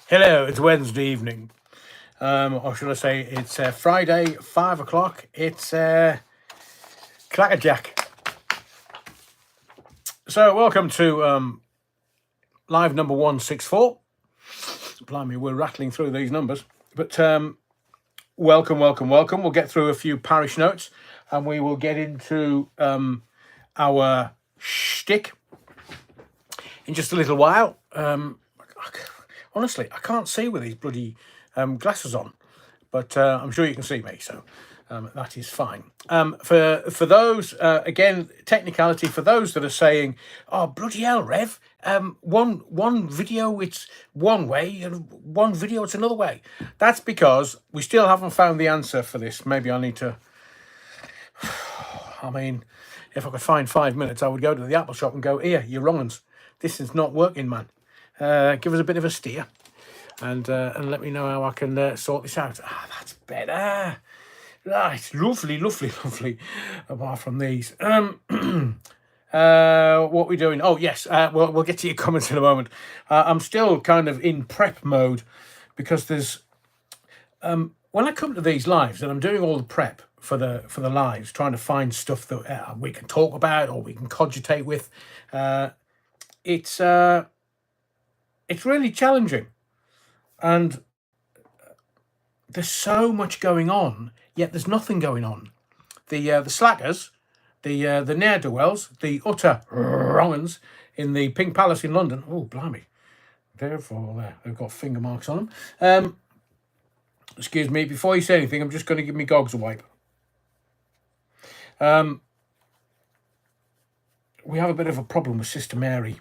Hello, it's Wednesday evening. Or should I say it's Friday, 5 o'clock. It's Clackerjack. So, welcome to live number 164. Blimey, we're rattling through these numbers. But welcome. We'll get through a few parish notes and we will get into our shtick in just a little while. Honestly, I can't see with these bloody glasses on, but I'm sure you can see me, so that is fine. For those, again, technicality, for those that are saying, oh, bloody hell, Rev, one video it's one way, and one video it's another way. That's because we still haven't found the answer for this. Maybe I need to... I mean, if I could find 5 minutes, I would go to the Apple shop and go, here, you're wrong uns. This is not working, man. Give us a bit of a steer and let me know how I can sort this out. That's better. Right, lovely. Apart from these. What are we doing? Oh, yes, we'll get to your comments in a moment. I'm still kind of in prep mode because there's... when I come to these lives and I'm doing all the prep for the lives, trying to find stuff that we can talk about or we can cogitate with, it's really challenging, and there's so much going on, yet there's nothing going on. The slackers, the ne'er-do-wells, the utter wrong-uns in the Pink Palace in London. Oh, blimey. Therefore, there. They've got finger marks on them. Excuse me, before you say anything, I'm just going to give me gogs a wipe. We have a bit of a problem with Sister Mary.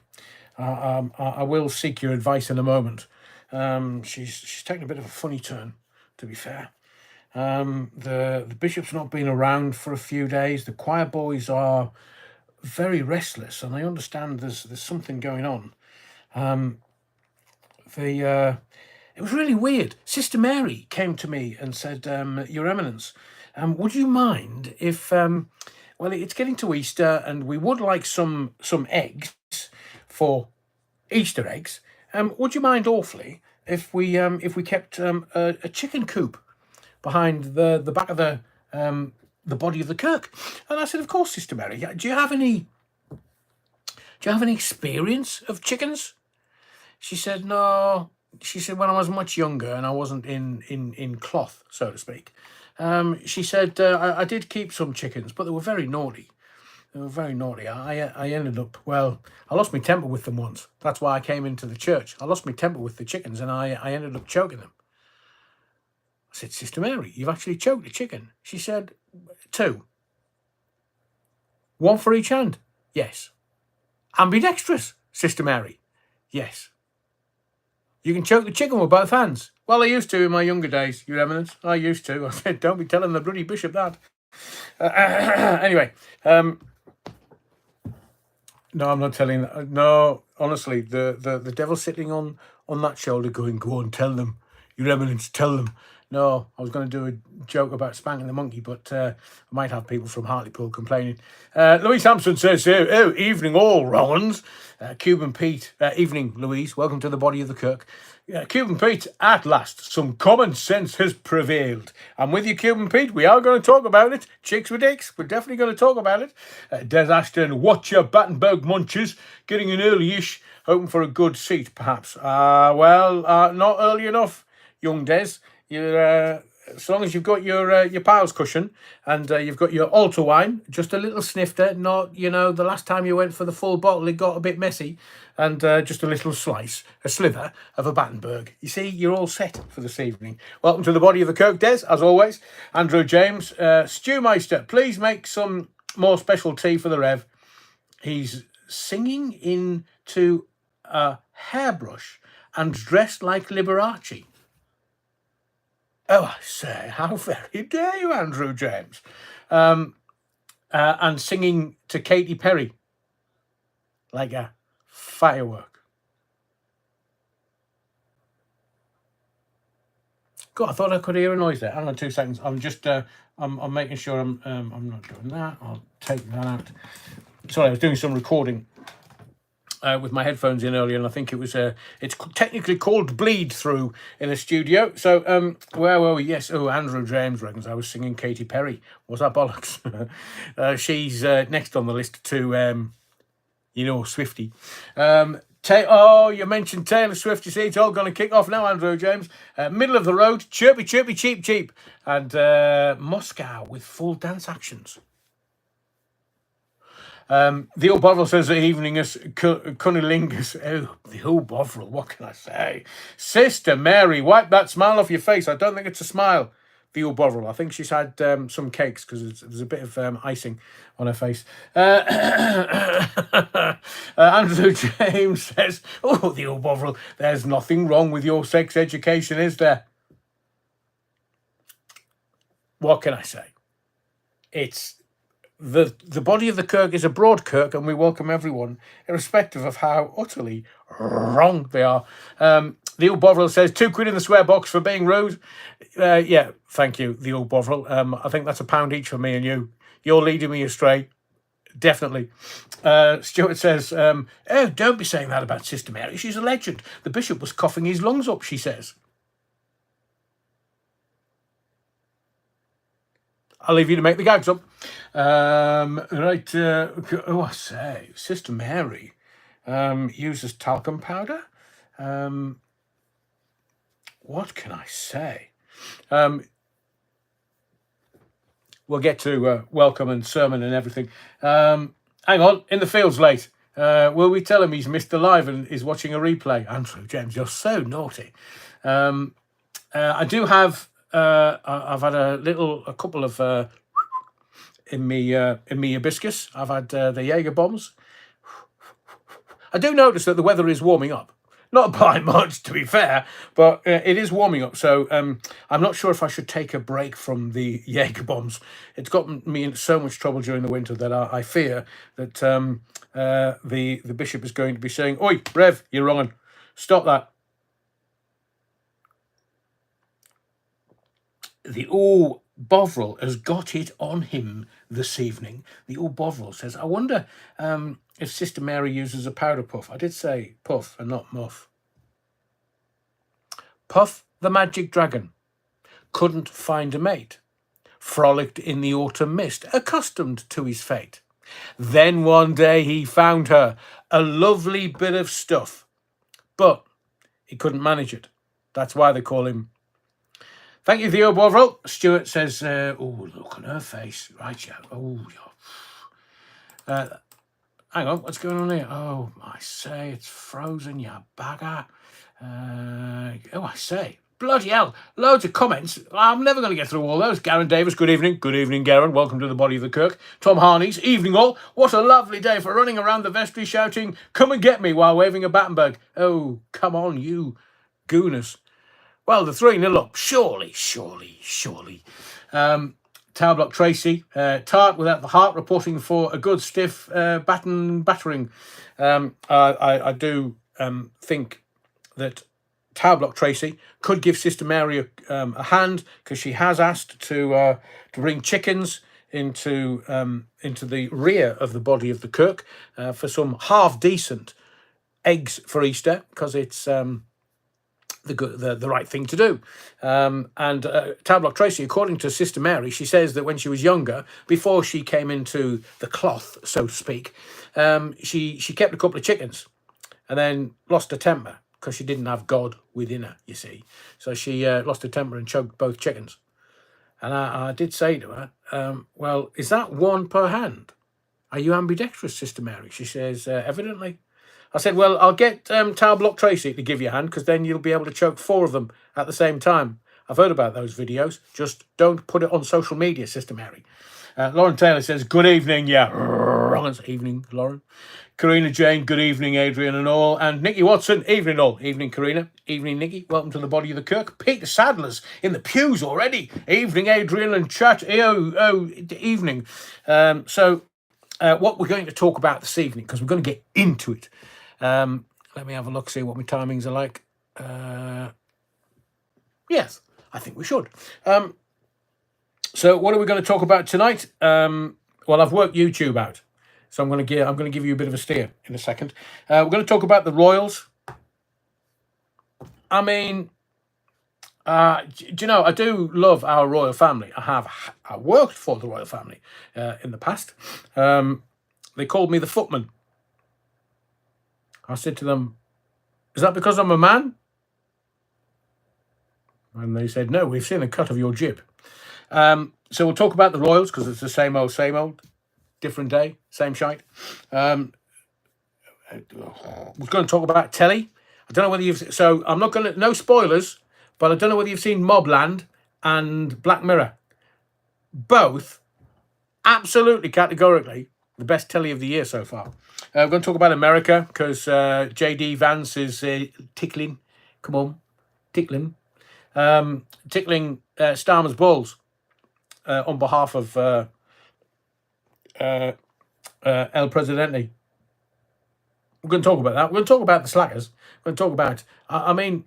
I will seek your advice in a moment. She's taken a bit of a funny turn, to be fair. The bishop's not been around for a few days. The choir boys are very restless, and I understand there's something going on. It was really weird. Sister Mary came to me and said, Your Eminence, would you mind if... well, it's getting to Easter, and we would like some eggs for Easter eggs. Would you mind awfully if we kept a chicken coop behind the back of the body of the kirk? And I said, of course, Sister Mary. Do you have any experience of chickens? She said, no. She said, when I was much younger and I wasn't in cloth, so to speak. She said, I did keep some chickens, but they were very naughty. I ended up, well, I lost my temper with them once. That's why I came into the church. I lost my temper with the chickens and I ended up choking them. I said, Sister Mary, you've actually choked a chicken? She said, 2. 1 for each hand? Yes. Ambidextrous, Sister Mary? Yes. You can choke the chicken with both hands? Well, I used to in my younger days, Your Eminence. I used to. I said, don't be telling the bloody bishop that. Anyway, no, I'm not telling that. No, honestly, the devil's sitting on that shoulder going, go on, tell them. Your Eminence, tell them. No, I was going to do a joke about spanking the monkey, but I might have people from Hartlepool complaining. Louise Hampson says, oh, evening all, wrong-uns. Cuban Pete, evening, Louise. Welcome to the body of the kirk. Cuban Pete, at last, some common sense has prevailed. I'm with you, Cuban Pete. We are going to talk about it. Chicks with dicks. We're definitely going to talk about it. Des Ashton, watch your Battenberg munches. Getting in early-ish. Hoping for a good seat, perhaps. Not early enough, young Des. You're... as long as you've got your Piles cushion and you've got your altar wine, just a little snifter, not, the last time you went for the full bottle, it got a bit messy, and just a little slice, a slither of a Battenberg. You see, you're all set for this evening. Welcome to the body of the kirk, Des, as always. Andrew James, Stewmeister, please make some more special tea for the Rev. He's singing into a hairbrush and dressed like Liberace. Oh, I say, how very dare you, Andrew James? And singing to Katy Perry like a firework. God, I thought I could hear a noise there. Hang on 2 seconds. I'm just, I'm making sure I'm not doing that. I'll take that out. Sorry, I was doing some recording with my headphones in earlier, and I think it was it's technically called bleed through in the studio. So where were we? Yes, Andrew James reckons I was singing Katy Perry. Was that bollocks? She's next on the list to Swifty. You mentioned Taylor Swift. You see, it's all going to kick off now, Andrew James. Middle of the road, chirpy, chirpy, cheap, cheap. And Moscow with full dance actions. The old Bovril says that evening is cunnilingus. Oh, the old Bovril, what can I say? Sister Mary, wipe that smile off your face. I don't think it's a smile, the old Bovril. I think she's had some cakes because there's a bit of icing on her face. Andrew James says, oh, the old Bovril, there's nothing wrong with your sex education, is there? What can I say? It's... The body of the Kirk is a broad Kirk, and we welcome everyone, irrespective of how utterly wrong they are. The old Bovril says, £2 in the swear box for being rude. Yeah, thank you, the old Bovril. I think that's £1 each for me and you. You're leading me astray. Definitely. Stuart says, oh, don't be saying that about Sister Mary. She's a legend. The bishop was coughing his lungs up, she says. I'll leave you to make the gags up. Right. I say, Sister Mary uses talcum powder. What can I say? We'll get to welcome and sermon and everything. Hang on, in the fields late. Will we tell him he's missed the live and is watching a replay? Andrew James, you're so naughty. I do have... I've had a couple of in me hibiscus. I've had the Jaeger bombs. I do notice that the weather is warming up. Not by much, to be fair, but it is warming up. So I'm not sure if I should take a break from the Jaeger bombs. It's got me in so much trouble during the winter that I fear that the bishop is going to be saying, "Oi, Rev, you're wrong. Stop that." The old Bovril has got it on him this evening. The old Bovril says, I wonder if Sister Mary uses a powder puff. I did say puff and not muff. Puff the magic dragon couldn't find a mate, frolicked in the autumn mist, accustomed to his fate. Then one day he found her, a lovely bit of stuff, but he couldn't manage it. That's why they call him. Thank you, Theo Bovril. Stuart says, oh, look on her face. Right, yeah. Oh, yeah. Hang on, what's going on here? Oh, I say, it's frozen, you bagger. I say, bloody hell, loads of comments. I'm never going to get through all those. Garen Davis, good evening. Good evening, Garen. Welcome to the Body of the Kirk. Tom Harneys, evening all. What a lovely day for running around the vestry shouting, come and get me, while waving a Battenberg. Oh, come on, you gooners. Well, the 3-0 up. Surely. Towerblock Tracy, Tart without the heart, reporting for a good stiff battering. I do think that Towerblock Tracy could give Sister Mary a hand, because she has asked to bring chickens into the rear of the body of the Kirk for some half-decent eggs for Easter, because it's... the right thing to do. Towerblock Tracy, according to Sister Mary, she says that when she was younger, before she came into the cloth, so to speak, she kept a couple of chickens and then lost her temper because she didn't have God within her, you see. So she lost her temper and choked both chickens. And I did say to her, well, is that one per hand? Are you ambidextrous, Sister Mary? She says, evidently. I said, well, I'll get Towerblock Tracy to give you a hand, because then you'll be able to choke 4 of them at the same time. I've heard about those videos. Just don't put it on social media, Sister Mary. Lauren Taylor says, good evening. Yeah, wrong. Evening, Lauren. Karina Jane, good evening, Adrian and all. And Nikki Watson, evening all. Evening, Karina. Evening, Nikki. Welcome to the Body of the Kirk. Peter Sadler's in the pews already. Evening, Adrian and chat. Evening. So what we're going to talk about this evening, because we're going to get into it. Let me have a look, see what my timings are like. Yes, I think we should. So what are we going to talk about tonight? Well, I've worked YouTube out. So I'm going to give you a bit of a steer in a second. We're going to talk about the Royals. I mean, do you know, I do love our royal family. I worked for the royal family in the past. They called me the footman. I said to them, "Is that because I'm a man?" And they said, "No, we've seen a cut of your jib." So we'll talk about the Royals because it's the same old, different day, same shite. We're going to talk about telly. I don't know whether you've... So I'm not going to... No spoilers, but I don't know whether you've seen Mobland and Black Mirror. Both, absolutely categorically, the best telly of the year so far. We're going to talk about America because J.D. Vance is tickling. Come on, tickling. Tickling Starmer's balls on behalf of El Presidente. We're going to talk about that. We're going to talk about the slackers. We're going to talk about... I mean,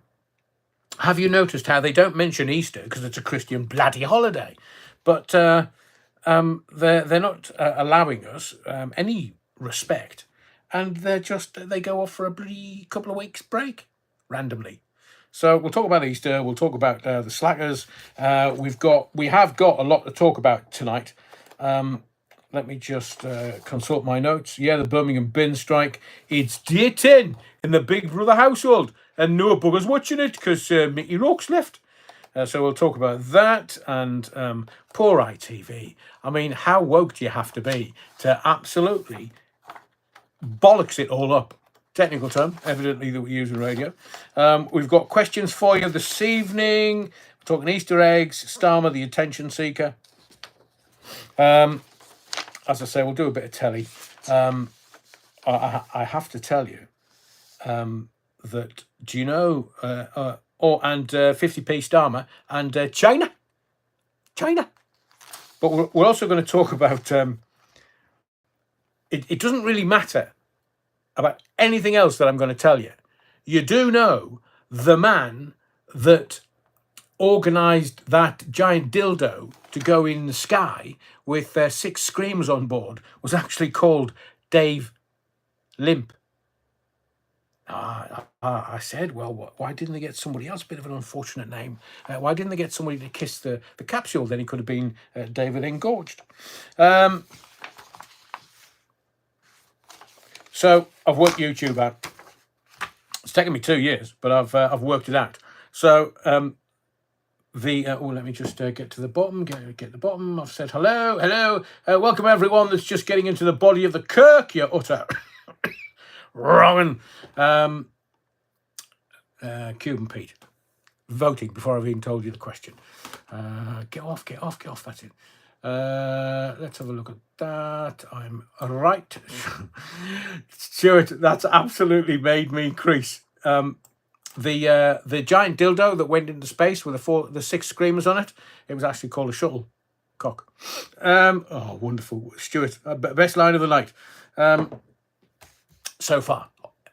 have you noticed how they don't mention Easter because it's a Christian bloody holiday? But they're not allowing us any respect, and they go off for a bloody couple of weeks break randomly. So we'll talk about Easter. We'll talk about the slackers. We have got a lot to talk about tonight. Let me just consult my notes. Yeah, the Birmingham bin strike. It's dating in the Big Brother household, and no buggers watching it because Mickey Rourke's left. So we'll talk about that and poor ITV. I mean, how woke do you have to be to absolutely bollocks it all up? Technical term, evidently, that we use in radio. We've got questions for you this evening. We're talking Easter eggs, Starmer, the attention seeker. As I say, we'll do a bit of telly. I have to tell you that, do you know, 50p Starmer and China. But we're also going to talk about, it doesn't really matter about anything else that I'm going to tell you. You do know the man that organised that giant dildo to go in the sky with 6 screamers on board was actually called Dave Limp. I said, well, why didn't they get somebody else? A bit of an unfortunate name. Why didn't they get somebody to kiss the capsule? Then he could have been David Engorged. So I've worked YouTube out. It's taken me 2 years, but I've worked it out. So let me just get to the bottom. Get the bottom. I've said hello. Welcome everyone that's just getting into the body of the Kirk. You utter wrong. Cuban Pete voting before I've even told you the question. Get off. That's it. Let's have a look at that. I'm right. Stuart, that's absolutely made me crease. The giant dildo that went into space with the 6 screamers on it, it was actually called a shuttlecock. Oh, wonderful. Stuart, best line of the night. So far,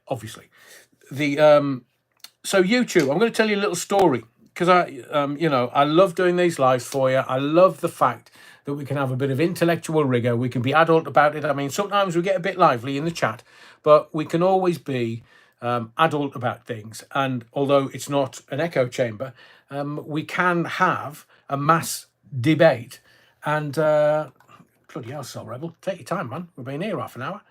obviously. So YouTube, I'm going to tell you a little story because I love doing these lives for you. I love the fact that we can have a bit of intellectual rigor. We can be adult about it. I mean, sometimes we get a bit lively in the chat, but we can always be adult about things. And although it's not an echo chamber, we can have a mass debate. And bloody hell, Soul Rebel, take your time, man. We've been here half an hour.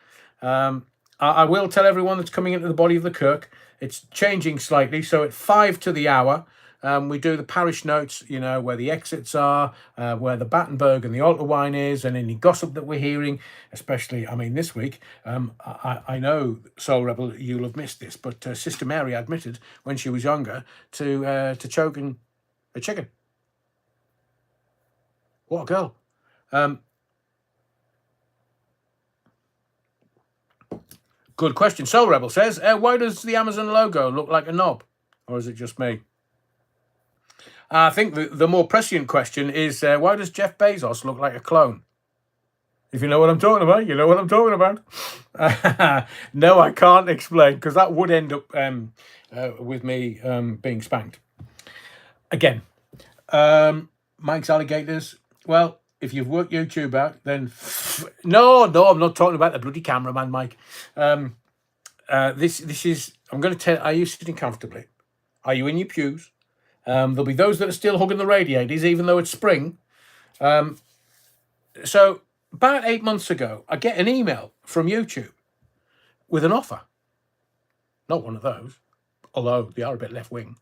I will tell everyone that's coming into the body of the Kirk, it's changing slightly. So at 5 to the hour, we do the parish notes, where the exits are, where the Battenberg and the altar wine is, and any gossip that we're hearing, especially, this week, I know, Soul Rebel, you'll have missed this, but Sister Mary admitted when she was younger to choking a chicken. What a girl. Good question. Soul Rebel says, why does the Amazon logo look like a knob? Or is it just me? I think the more prescient question is, why does Jeff Bezos look like a clone? If you know what I'm talking about, you know what I'm talking about. No, I can't explain, because that would end up with me being spanked. Again, Mike's alligators. Well, if you've worked YouTube out, then no, I'm not talking about the bloody cameraman, Mike. This is, I'm going to tell. Are you sitting comfortably? Are you in your pews? There'll be those that are still hugging the radiators, even though it's spring. So about 8 months ago, I get an email from YouTube with an offer. Not one of those, although they are a bit left wing.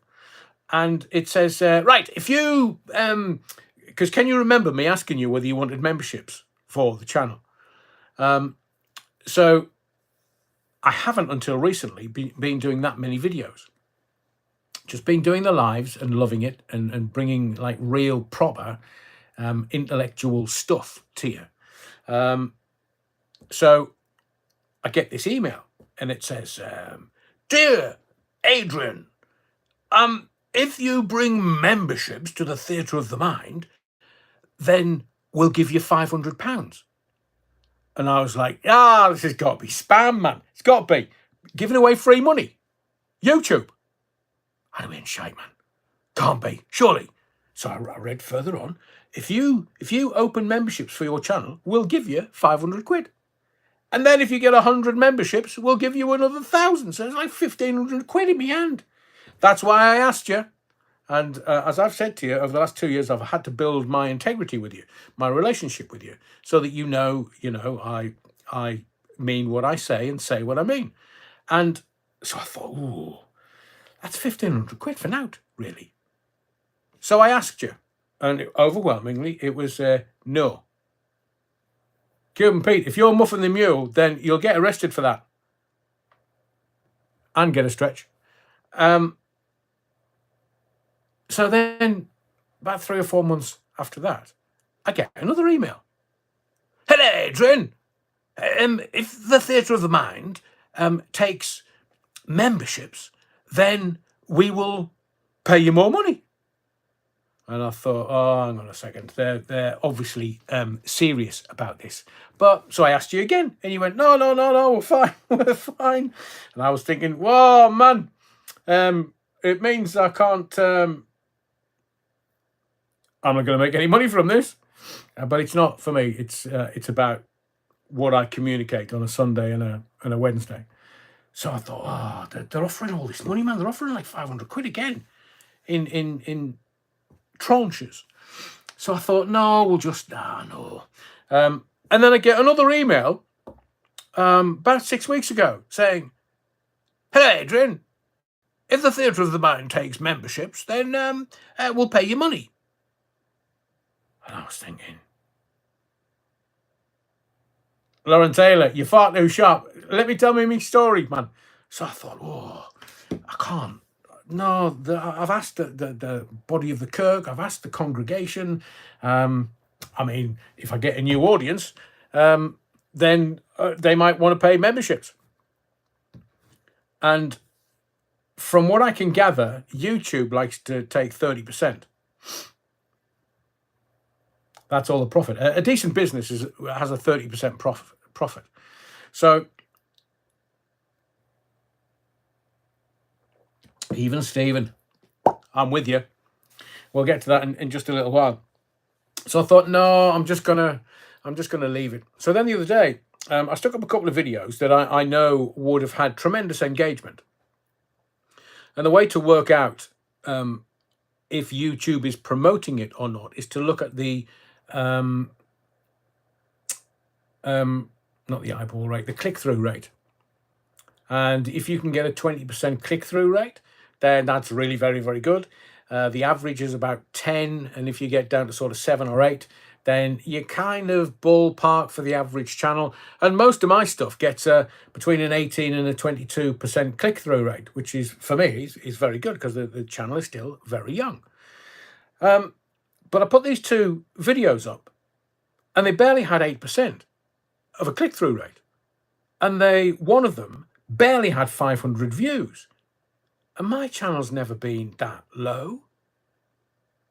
And it says, right, if you, because can you remember me asking you whether you wanted memberships for the channel? So I haven't until recently been doing that many videos. Just been doing the lives and loving it and bringing like real proper intellectual stuff to you. So I get this email and it says, Dear Adrian, if you bring memberships to the Theatre of the Mind, then we'll give you £500. And I was like, this has got to be spam, man. It's got to be giving away free money. YouTube. I mean, shite, man. Can't be, surely. So I read further on. If you open memberships for your channel, we'll give you 500 quid. And then if you get 100 memberships, we'll give you another 1,000. So it's like 1,500 quid in my hand. That's why I asked you. And as I've said to you, over the last 2 years, I've had to build my integrity with you, my relationship with you, so that you know, I mean what I say and say what I mean. And so I thought, ooh, that's 1,500 quid for now, really. So I asked you, and overwhelmingly, it was no. Cuban Pete, if you're muffing the mule, then you'll get arrested for that. And get a stretch. So then, about 3 or 4 months after that, I get another email. Hello, Adrian. If the Theatre of the Mind takes memberships, then we will pay you more money. And I thought, hang on a second. They're obviously serious about this. But so I asked you again, and you went, no, we're fine, we're fine. And I was thinking, whoa, man, it means I can't. I'm not going to make any money from this. But it's not for me. It's about what I communicate on a Sunday and a Wednesday. So I thought, they're offering all this money, man. They're offering like 500 quid again in tranches. So I thought, no, we'll just, no. And then I get another email about 6 weeks ago saying, hello, Adrian. If the Theatre of the Mind takes memberships, then we'll pay you money. And I was thinking, Lauren Taylor, you're far too sharp. Let me tell me my story, man. So I thought, I can't. No, I've asked the body of the kirk. I've asked the congregation. I mean, if I get a new audience, then they might want to pay memberships. And from what I can gather, YouTube likes to take 30%. That's all the profit. A decent business has a 30% profit. So even Stephen, I'm with you. We'll get to that in just a little while. So I thought, no, I'm just gonna leave it. So then the other day, I stuck up a couple of videos that I know would have had tremendous engagement. And the way to work out if YouTube is promoting it or not is to look at the not the eyeball rate, the click-through rate. And if you can get a 20% click-through rate, then that's really very, very good. The average is about 10, and if you get down to sort of 7 or 8, then you're kind of ballpark for the average channel. And most of my stuff gets between an 18 and a 22% click-through rate, which is, for me, is very good because the channel is still very young. But I put these 2 videos up, and they barely had 8% of a click-through rate. And one of them barely had 500 views. And my channel's never been that low.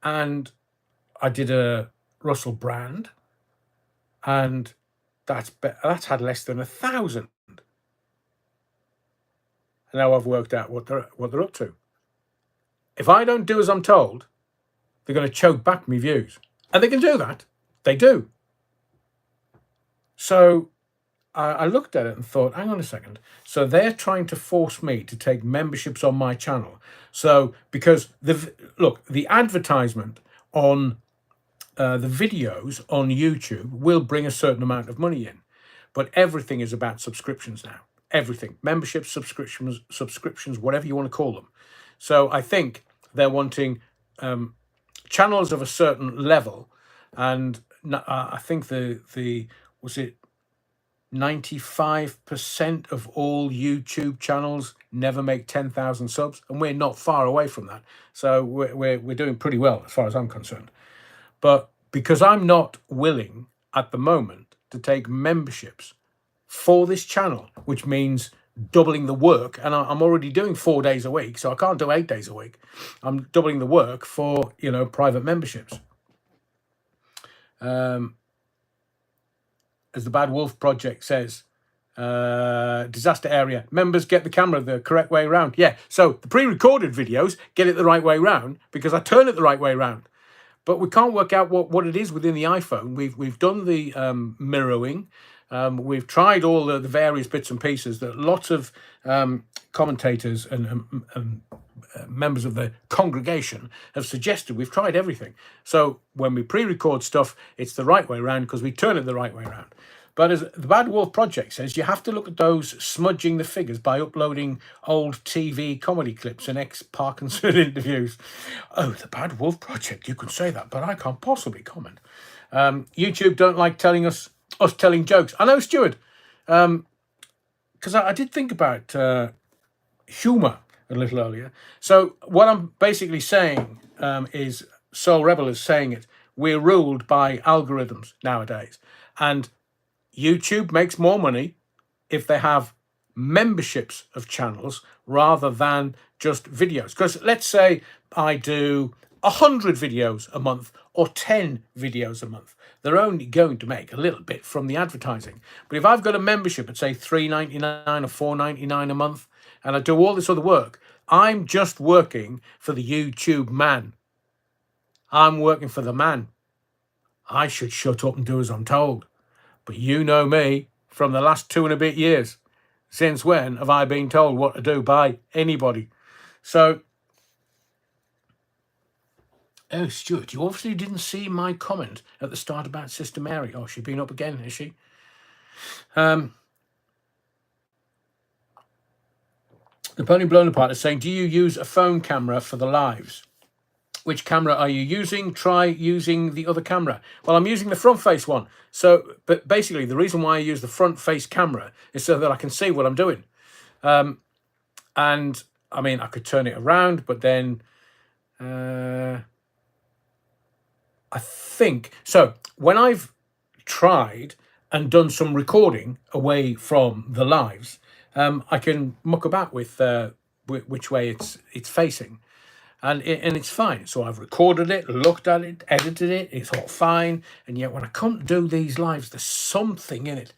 And I did a Russell Brand, and that's had less than 1,000. And now I've worked out what they're up to. If I don't do as I'm told, they're going to choke back my views. And they can do that. They do. So I looked at it and thought, hang on a second. So they're trying to force me to take memberships on my channel. So because the advertisement on the videos on YouTube will bring a certain amount of money in, but everything is about subscriptions now. Everything, memberships, subscriptions, whatever you want to call them. So I think they're wanting channels of a certain level, and I think the was it 95% of all YouTube channels never make 10,000 subs, and we're not far away from that. So we're doing pretty well as far as I'm concerned. But because I'm not willing at the moment to take memberships for this channel, which means doubling the work, and I'm already doing 4 days a week, so I can't do 8 days a week. I'm doubling the work for, private memberships. As the Bad Wolf Project says, disaster area, members get the camera the correct way around. Yeah, so the pre-recorded videos get it the right way around because I turn it the right way around. But we can't work out what it is within the iPhone. We've done the mirroring. We've tried all the various bits and pieces that lots of commentators and members of the congregation have suggested. We've tried everything. So when we pre-record stuff, it's the right way around because we turn it the right way around. But as the Bad Wolf Project says, you have to look at those smudging the figures by uploading old TV comedy clips and ex-Parkinson interviews. Oh, the Bad Wolf Project, you can say that, but I can't possibly comment. YouTube don't like telling us telling jokes. I know, Stuart, because I did think about humour a little earlier. So what I'm basically saying is, Soul Rebel is saying it, we're ruled by algorithms nowadays. And YouTube makes more money if they have memberships of channels rather than just videos. Because let's say I do 100 videos a month or 10 videos a month. They're only going to make a little bit from the advertising. But if I've got a membership at, say, $3.99 or $4.99 a month, and I do all this other work, I'm just working for the YouTube man. I'm working for the man. I should shut up and do as I'm told. But you know me from the last 2 and a bit years. Since when have I been told what to do by anybody? So, oh, Stuart, you obviously didn't see my comment at the start about Sister Mary. Oh, she's been up again, has she? The Pony Blown Apart is saying, do you use a phone camera for the lives? Which camera are you using? Try using the other camera. Well, I'm using the front face one. So, but basically the reason why I use the front face camera is so that I can see what I'm doing. And I mean, I could turn it around, but then I think, so when I've tried and done some recording away from the lives, I can muck about with which way it's facing. And it's fine. So I've recorded it, looked at it, edited it. It's all fine. And yet when I come to do these lives, there's something in it.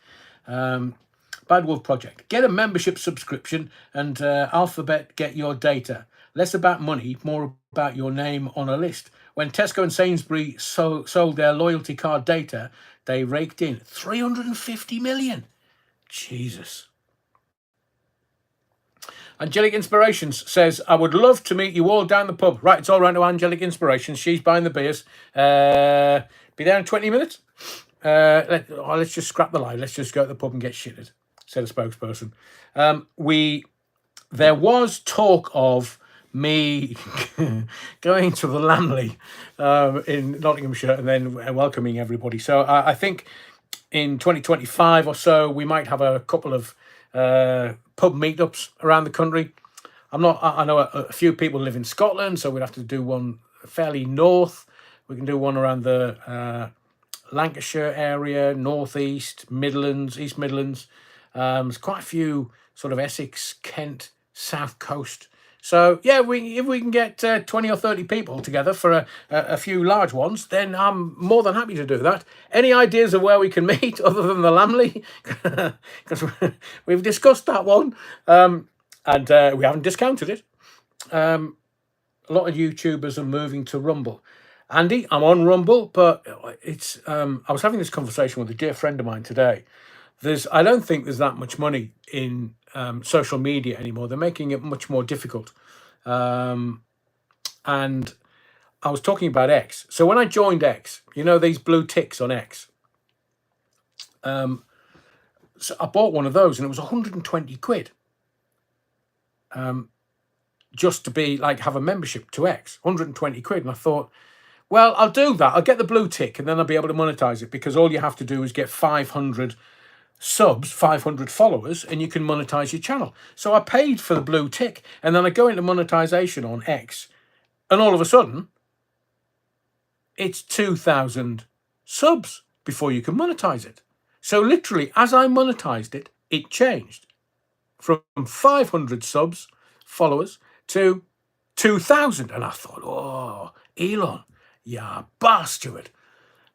Bad Wolf Project. Get a membership subscription and Alphabet get your data. Less about money, more about your name on a list. When Tesco and Sainsbury sold their loyalty card data, they raked in 350 million. Jesus. Angelic Inspirations says, I would love to meet you all down the pub. Right, it's all right to Angelic Inspirations. She's buying the beers. Be there in 20 minutes. Let's just scrap the line. Let's just go to the pub and get shitted, said a spokesperson. There was talk of me going to the Lamley in Nottinghamshire and then welcoming everybody. So I think in 2025 or so, we might have a couple of pub meetups around the country. I know a few people live in Scotland, so we'd have to do one fairly north. We can do one around the Lancashire area, northeast, Midlands, East Midlands. There's quite a few sort of Essex, Kent, South Coast. So yeah, if we can get 20 or 30 people together for a few large ones, then I'm more than happy to do that. Any ideas of where we can meet other than the Lamley? Because we've discussed that one, and we haven't discounted it. A lot of YouTubers are moving to Rumble. Andy, I'm on Rumble, but it's I was having this conversation with a dear friend of mine today. I don't think there's that much money in social media anymore. They're making it much more difficult. And I was talking about X. So when I joined X, you know, these blue ticks on X. So I bought one of those and it was 120 quid. Just to be like, have a membership to X, 120 quid. And I thought, well, I'll do that. I'll get the blue tick and then I'll be able to monetize it, because all you have to do is get 500 subs, 500 followers, and you can monetize your channel. So I paid for the blue tick, and then I go into monetization on X, and all of a sudden it's 2,000 subs before you can monetize it. So literally, as I monetized it, it changed from 500 subs, followers, to 2,000. And I thought, oh, Elon, yeah, bastard.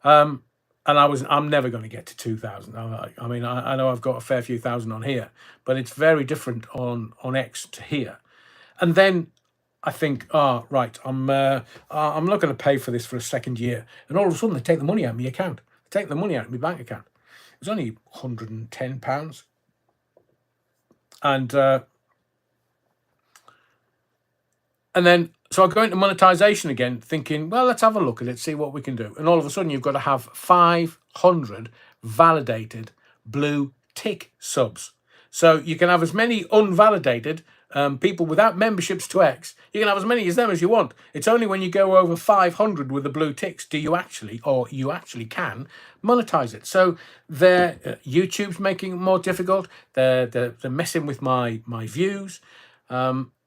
And I'm never going to get to 2,000. I mean, I know I've got a fair few thousand on here, but it's very different on X to here. And then I think, oh, right, I'm not going to pay for this for a second year. And all of a sudden, they take the money out of my account. They take the money out of my bank account. It was only £110. And then, so I go into monetization again, thinking, well, let's have a look at it, see what we can do. And all of a sudden, you've got to have 500 validated blue tick subs. So you can have as many unvalidated people without memberships to X. You can have as many as them as you want. It's only when you go over 500 with the blue ticks do you actually, or you actually can, monetize it. So YouTube's making it more difficult. They're messing with my views.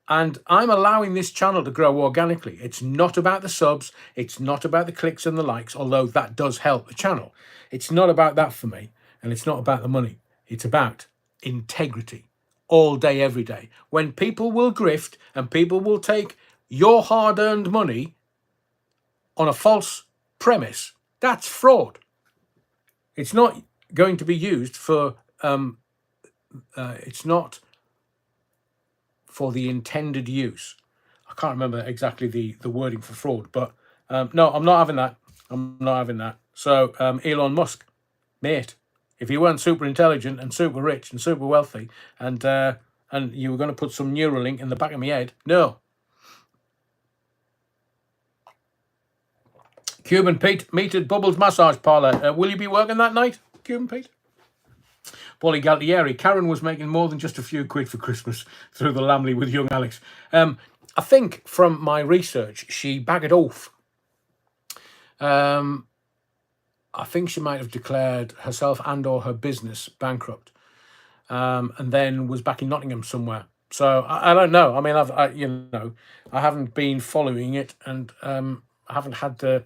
And I'm allowing this channel to grow organically. It's not about the subs. It's not about the clicks and the likes, although that does help the channel. It's not about that for me, and it's not about the money. It's about integrity all day, every day. When people will grift and people will take your hard-earned money on a false premise, that's fraud. It's not going to be used for, it's not for the intended use. I can't remember exactly the wording for fraud, but no, I'm not having that. I'm not having that. So Elon Musk, mate, if you weren't super intelligent and super rich and super wealthy, and you were going to put some Neuralink in the back of my head, no. Cuban Pete, metered Bubbles massage parlour. Will you be working that night, Cuban Pete? Paulie Galtieri, Karen was making more than just a few quid for Christmas through the Lamley with young Alex. I think from my research, she bagged off. I think she might have declared herself and or her business bankrupt, and then was back in Nottingham somewhere. So I don't know. I mean, I haven't been following it, and I haven't had the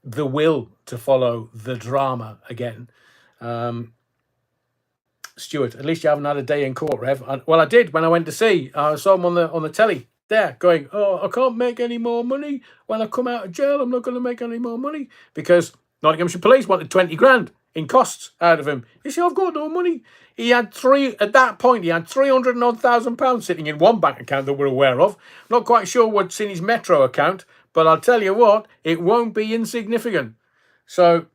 will to follow the drama again. Stuart, at least you haven't had a day in court, Rev. Well, I did when I went to see. I saw him on the telly there going, oh, I can't make any more money. When I come out of jail, I'm not going to make any more money, because Nottinghamshire Police wanted 20 grand in costs out of him. You see, I've got no money. He had at that point, he had £300,000 sitting in one bank account that we're aware of. Not quite sure what's in his Metro account, but I'll tell you what, it won't be insignificant. So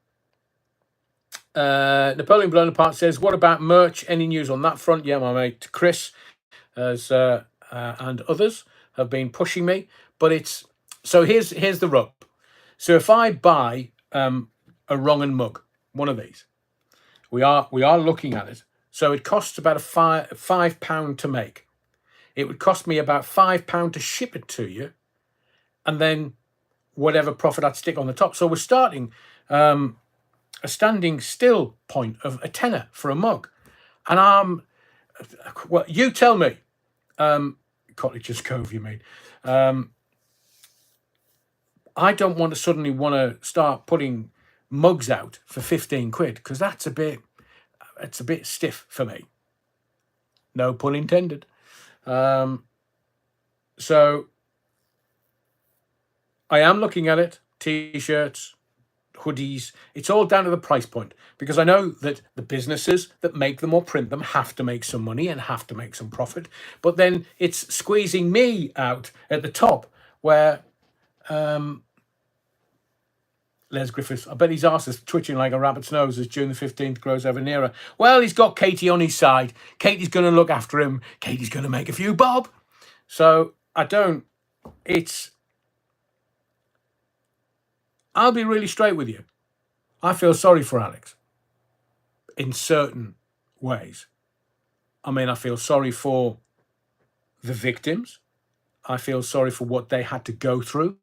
Napoleon Blown Apart says, what about merch? Any news on that front? Yeah, my mate Chris has, and others have been pushing me. But it's, so here's the rub. So if I buy a wrong mug, one of these, we are looking at it. So it costs about a £5 to make. It would cost me about £5 to ship it to you, and then whatever profit I'd stick on the top. So we're starting a standing still point of a tenner for a mug. And well, you tell me, Cottager's Cove, you mean? I don't want to suddenly want to start putting mugs out for 15 quid, because it's a bit stiff for me. No pun intended. So I am looking at it, t-shirts, hoodies, it's all down to the price point, because I know that the businesses that make them or print them have to make some money and have to make some profit, but then it's squeezing me out at the top, where Les Griffiths. I bet his arse is twitching like a rabbit's nose as June the 15th grows ever nearer. Well, he's got Katie on his side. Katie's going to look after him. Katie's going to make a few bob. So I'll be really straight with you. I feel sorry for Alex in certain ways. I mean, I feel sorry for the victims. I feel sorry for what they had to go through.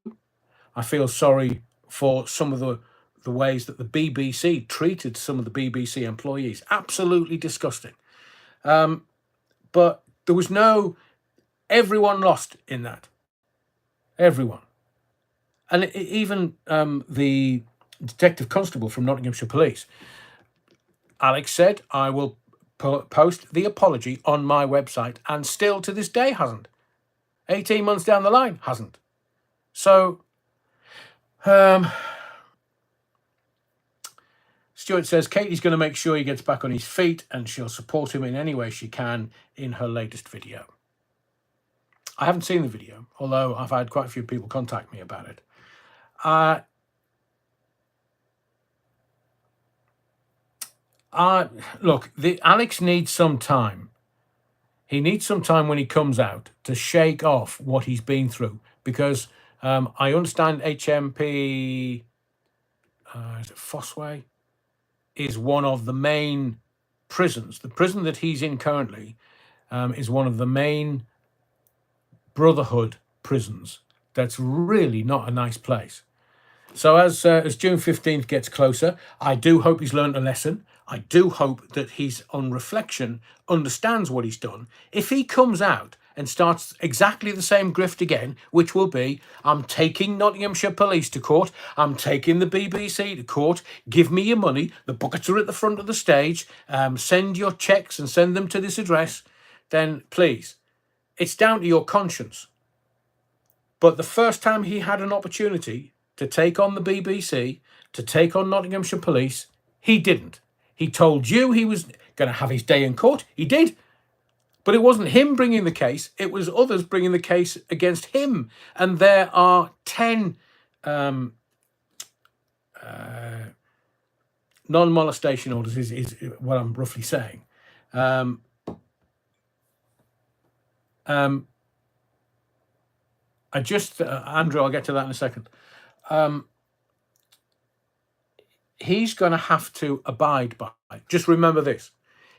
I feel sorry for some of the ways that the BBC treated some of the BBC employees. Absolutely disgusting. But there was everyone lost in that. Everyone. And even the detective constable from Nottinghamshire Police, Alex said, I will post the apology on my website, and still to this day hasn't. 18 months down the line, hasn't. So, Stuart says, Katie's going to make sure he gets back on his feet and she'll support him in any way she can in her latest video. I haven't seen the video, although I've had quite a few people contact me about it. Look, Alex needs some time. He needs some time when he comes out to shake off what he's been through, because I understand HMP Fossway is one of the main prisons. The prison that he's in currently is one of the main Brotherhood prisons. That's really not a nice place. So as June 15th gets closer, I do hope he's learned a lesson. I do hope that he's, on reflection, understands what he's done. If he comes out and starts exactly the same grift again, which will be, I'm taking Nottinghamshire Police to court, I'm taking the BBC to court, give me your money, the buckets are at the front of the stage, send your cheques and send them to this address, then please, it's down to your conscience. But the first time he had an opportunity to take on the BBC, to take on Nottinghamshire Police, he didn't. He told you he was going to have his day in court. He did. But it wasn't him bringing the case. It was others bringing the case against him. And there are 10 non-molestation orders is what I'm roughly saying. Andrew, I'll get to that in a second. He's going to have to abide by. Just remember this.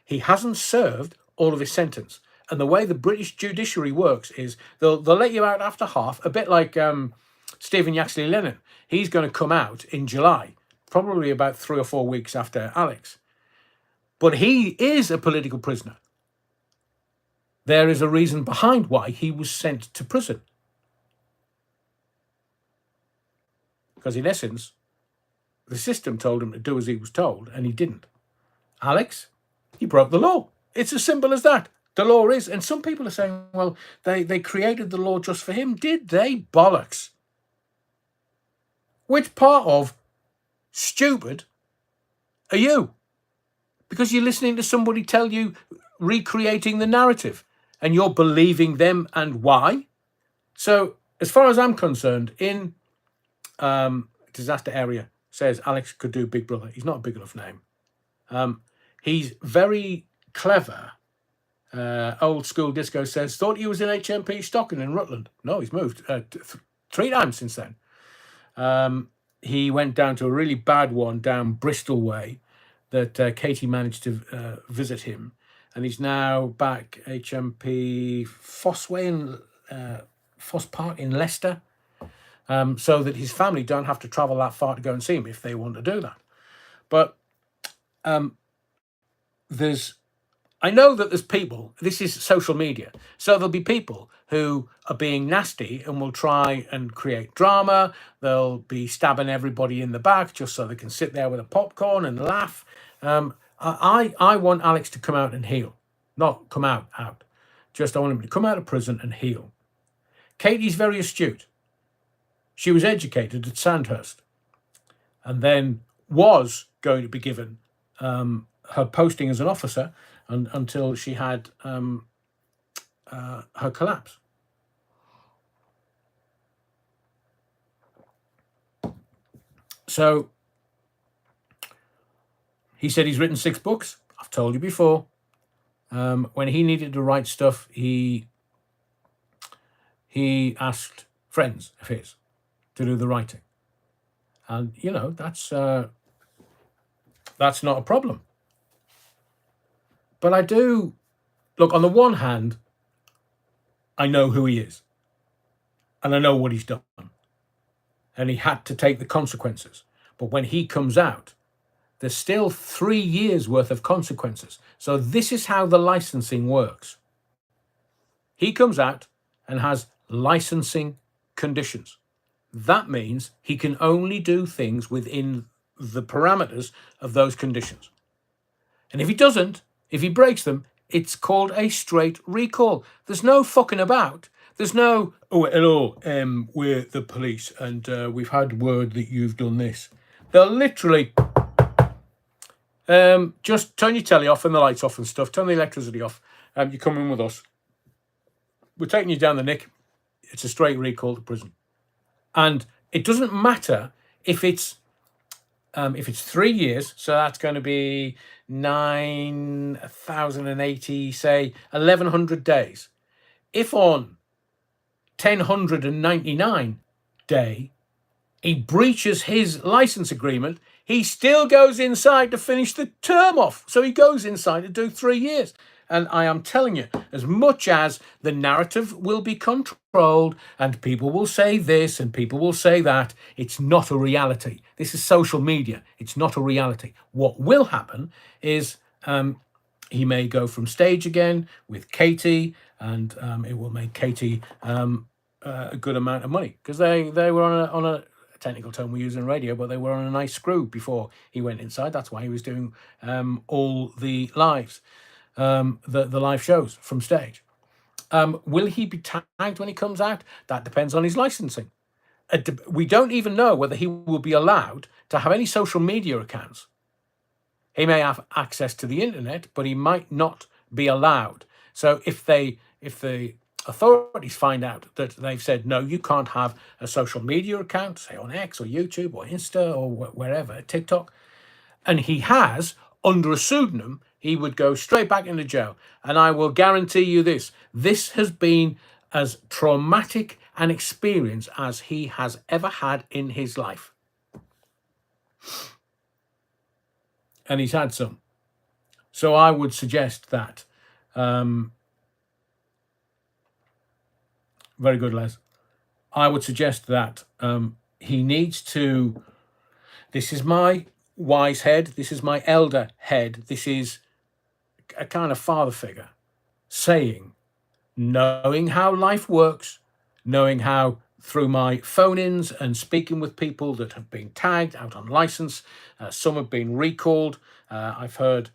He hasn't served all of his sentence. And the way the British judiciary works is they'll let you out after half, a bit like Stephen Yaxley Lennon. He's going to come out in July, probably about 3 or 4 weeks after Alex. But he is a political prisoner. There is a reason behind why he was sent to prison. Because in essence, the system told him to do as he was told, and he didn't. Alex, he broke the law. It's as simple as that. The law is, and some people are saying, well, they created the law just for him. Did they? Bollocks. Which part of stupid are you? Because you're listening to somebody tell you, recreating the narrative, and you're believing them, and why? So, as far as I'm concerned, in disaster area, says Alex could do Big Brother. He's not a big enough name. He's very clever. Old School Disco says, thought he was in HMP Stockton in Rutland. No, he's moved 3 times since then. He went down to a really bad one down Bristol way that Katie managed to visit him. And he's now back HMP Fossway in Foss Park in Leicester. So that his family don't have to travel that far to go and see him if they want to do that. But I know that there's people, this is social media, so there'll be people who are being nasty and will try and create drama. They'll be stabbing everybody in the back just so they can sit there with a popcorn and laugh. I want Alex to come out and heal, not come out. Just I want him to come out of prison and heal. Katie's very astute. She was educated at Sandhurst and then was going to be given her posting as an officer until she had her collapse. So he said he's written 6 books. I've told you before. When he needed to write stuff, he asked friends of his to do the writing. And, you know, that's not a problem. But I do, look, on the one hand, I know who he is. And I know what he's done. And he had to take the consequences. But when he comes out, there's still 3 years worth of consequences. So this is how the licensing works. He comes out and has licensing conditions. That means he can only do things within the parameters of those conditions. And if he doesn't, if he breaks them, it's called a straight recall. There's no fucking about. There's no, oh, hello, we're the police and we've had word that you've done this. They'll literally just turn your telly off and the lights off and stuff, turn the electricity off, you come in with us. We're taking you down the nick. It's a straight recall to prison. And it doesn't matter if it's 3 years, so that's going to be 9,080, say 1,100 days. If on 1,099 day he breaches his license agreement, he still goes inside to finish the term off. So he goes inside to do 3 years. And I am telling you, as much as the narrative will be controlled and people will say this and people will say that, it's not a reality. This is social media. It's not a reality. What will happen is he may go from stage again with Katie, and it will make Katie a good amount of money, because they were on a technical term we use in radio, but they were on a nice screw before he went inside. That's why he was doing all the lives. The live shows from stage. Will he be tagged when he comes out? That depends on his licensing. We don't even know whether he will be allowed to have any social media accounts. He may have access to the internet, but he might not be allowed. So if the authorities find out that they've said, no, you can't have a social media account, say on X or YouTube or Insta or wherever, TikTok, and he has, under a pseudonym, he would go straight back into jail. And I will guarantee you this has been as traumatic an experience as he has ever had in his life. And he's had some. So I would suggest that, very good, Les. I would suggest that he needs to, this is my wise head, this is my elder head, this is a kind of father figure saying, knowing how life works, knowing how through my phone-ins and speaking with people that have been tagged out on license, some have been recalled. I've heard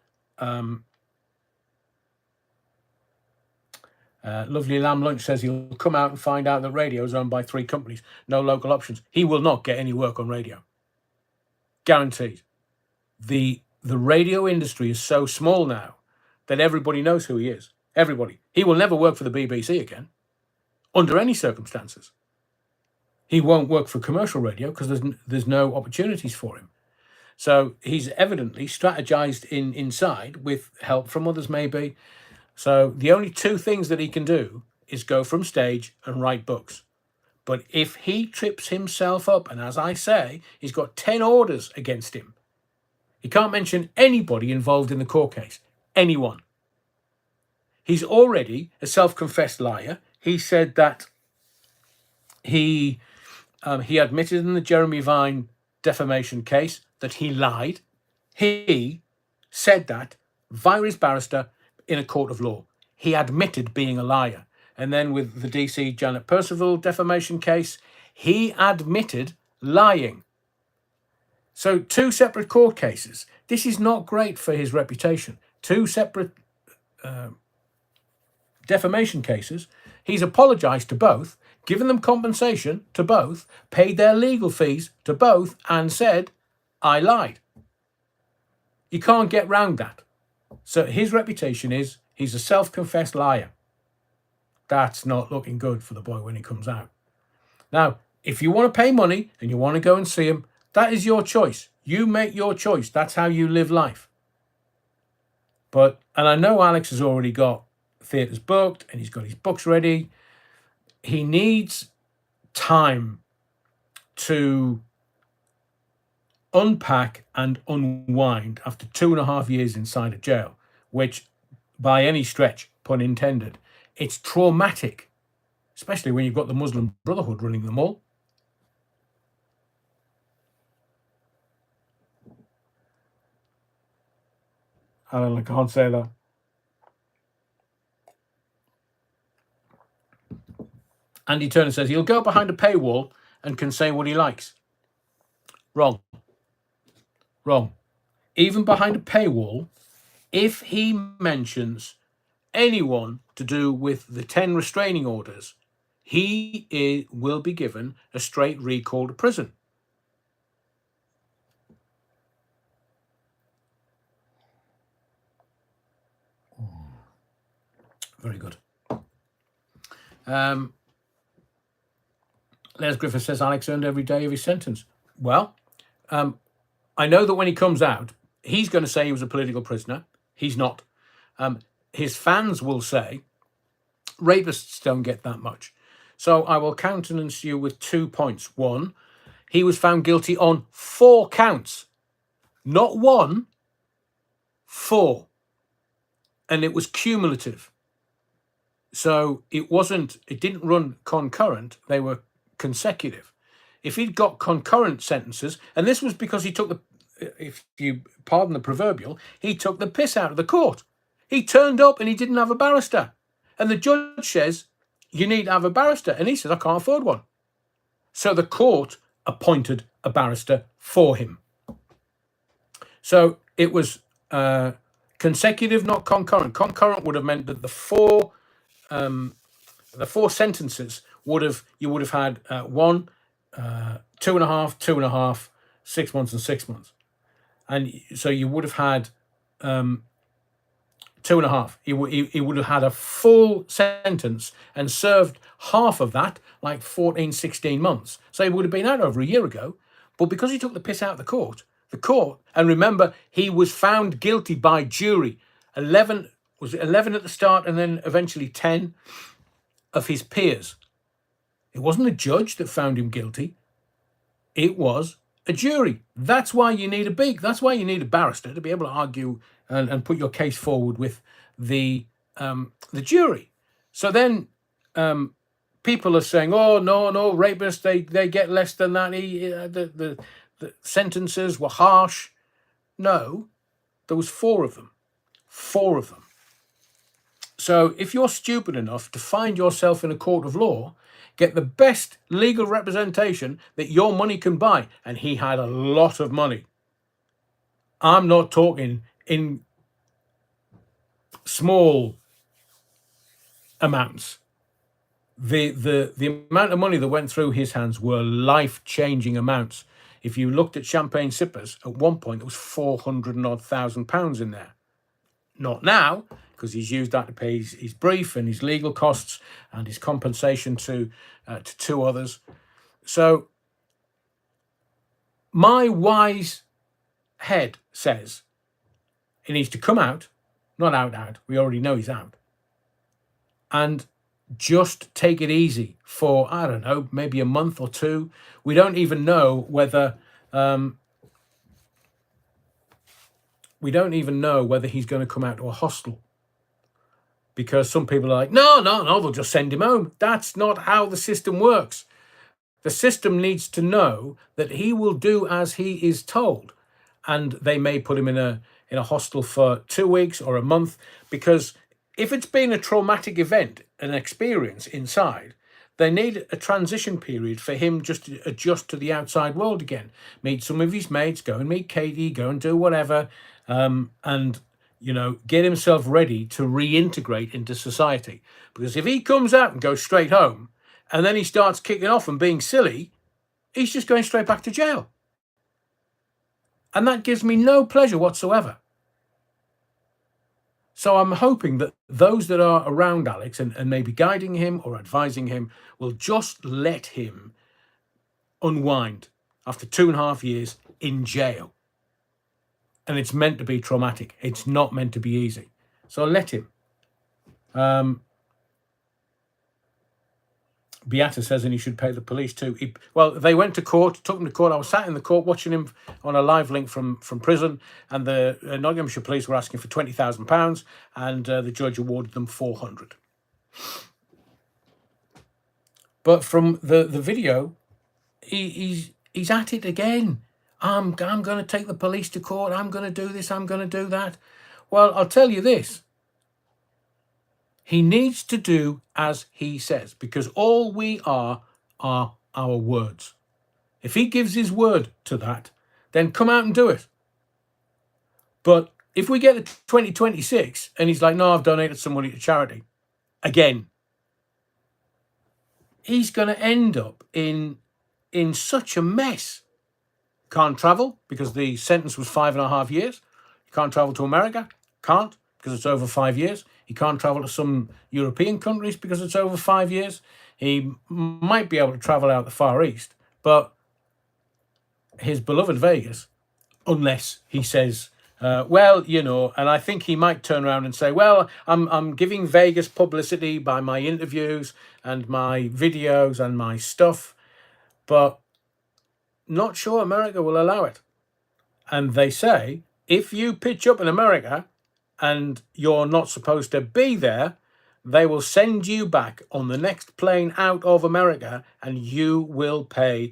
Lovely Lamb Lunch says he'll come out and find out that radio is owned by 3 companies, no local options. He will not get any work on radio. Guaranteed. The radio industry is so small now that everybody knows who he is. Everybody. He will never work for the BBC again, under any circumstances. He won't work for commercial radio because there's no opportunities for him. So he's evidently strategized inside with help from others, maybe. So the only 2 things that he can do is go from stage and write books. But if he trips himself up, and as I say, he's got 10 orders against him, he can't mention anybody involved in the court case. Anyone. He's already a self-confessed liar. He said that he admitted in the Jeremy Vine defamation case that he lied. He said that via his barrister in a court of law. He admitted being a liar. And then with the DC Janet Percival defamation case, he admitted lying. So 2 separate court cases. This is not great for his reputation. 2 separate defamation cases. He's apologized to both, given them compensation to both, paid their legal fees to both, and said, I lied. You can't get round that. So his reputation is he's a self-confessed liar. That's not looking good for the boy when he comes out. Now, if you want to pay money and you want to go and see him, That is your choice. You make your choice. That's how you live life. And I know Alex has already got theatres booked and he's got his books ready. He needs time to unpack and unwind after 2.5 years inside a jail, which, by any stretch, pun intended, it's traumatic, especially when you've got the Muslim Brotherhood running them all. I can't say that. Andy Turner says he'll go behind a paywall and can say what he likes. Wrong. Even behind a paywall, if he mentions anyone to do with the 10 restraining orders, he will be given a straight recall to prison. Very good. Les Griffith says Alex earned every day of his sentence. Well, I know that when he comes out, he's going to say he was a political prisoner. He's not. His fans will say rapists don't get that much. So I will countenance you with 2 points. One, he was found guilty on 4 counts. Not 1, 4. And it was cumulative. So it didn't run concurrent, they were consecutive. If he'd got concurrent sentences, and this was because he took if you pardon the proverbial, he took the piss out of the court. He turned up and he didn't have a barrister. And the judge says, you need to have a barrister. And he says, I can't afford one. So the court appointed a barrister for him. So it was consecutive, not concurrent. Concurrent would have meant that the four sentences you would have had 1, 2.5, 2.5, 6 months and 6 months. And so you would have had 2.5. He would have had a full sentence and served half of that, like 14, 16 months. So he would have been out over a year ago. But because he took the piss out of the court, and remember, he was found guilty by jury. 11 at the start and then eventually 10 of his peers. It wasn't a judge that found him guilty. It was a jury. That's why you need that's why you need a barrister to be able to argue and put your case forward with the jury. So then people are saying, oh, no, rapists, they get less than that. The sentences were harsh. No, there was 4 of them. 4 of them. So if you're stupid enough to find yourself in a court of law, get the best legal representation that your money can buy. And he had a lot of money. I'm not talking in small amounts. The amount of money that went through his hands were life-changing amounts. If you looked at Champagne Sippers, at one point there was 400,000 pounds in there. Not now, because he's used that to pay his brief and his legal costs and his compensation to 2 others. So my wise head says he needs to come out, not out. We already know he's out. And just take it easy for, I don't know, maybe a month or 2. We don't even know whether he's going to come out to a hostel. Because some people are like, no, they'll just send him home. That's not how the system works. The system needs to know that he will do as he is told. And they may put him in a hostel for 2 weeks or a month, because if it's been a traumatic event, an experience inside, they need a transition period for him just to adjust to the outside world again. Meet some of his mates, go and meet Katie, go and do whatever, and get himself ready to reintegrate into society. Because if he comes out and goes straight home, and then he starts kicking off and being silly, he's just going straight back to jail. And that gives me no pleasure whatsoever. So I'm hoping that those that are around Alex and maybe guiding him or advising him will just let him unwind after 2.5 years in jail. And it's meant to be traumatic. It's not meant to be easy. So let him. Beata says, and he should pay the police too. Well, they went to court, took him to court. I was sat in the court watching him on a live link from prison, and the Nottinghamshire police were asking for £20,000, and the judge awarded them 400. But from the video, he's at it again. I'm going to take the police to court. I'm going to do this. I'm going to do that. Well, I'll tell you this. He needs to do as he says, because all we are our words. If he gives his word to that, then come out and do it. But if we get to 2026 and he's like, no, I've donated some money to charity, again, he's going to end up in such a mess. Can't travel because the sentence was 5.5 years. He can't travel to America. Can't, because it's over 5 years. He can't travel to some European countries because it's over 5 years. He might be able to travel out the Far East, but his beloved Vegas, unless he says, well, you know, and I think he might turn around and say, well, I'm giving Vegas publicity by my interviews and my videos and my stuff, but not sure America will allow it. And they say, if you pitch up in America and you're not supposed to be there, they will send you back on the next plane out of America, and you will cover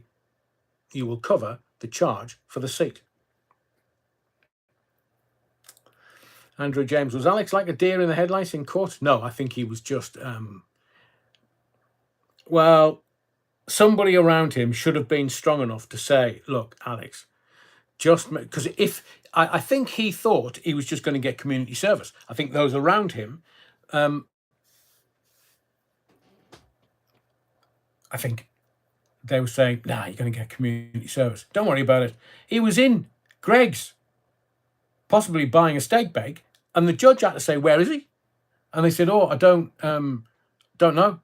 the charge for the seat. Andrew James, was Alex like a deer in the headlights in court? No, I think he was just, well, somebody around him should have been strong enough to say, look, Alex, just because I think he thought he was just going to get community service. I think those around him, I think they were saying, nah, you're going to get community service. Don't worry about it. He was in Greg's, possibly buying a steak bake, and the judge had to say, where is he? And they said, oh, I don't know.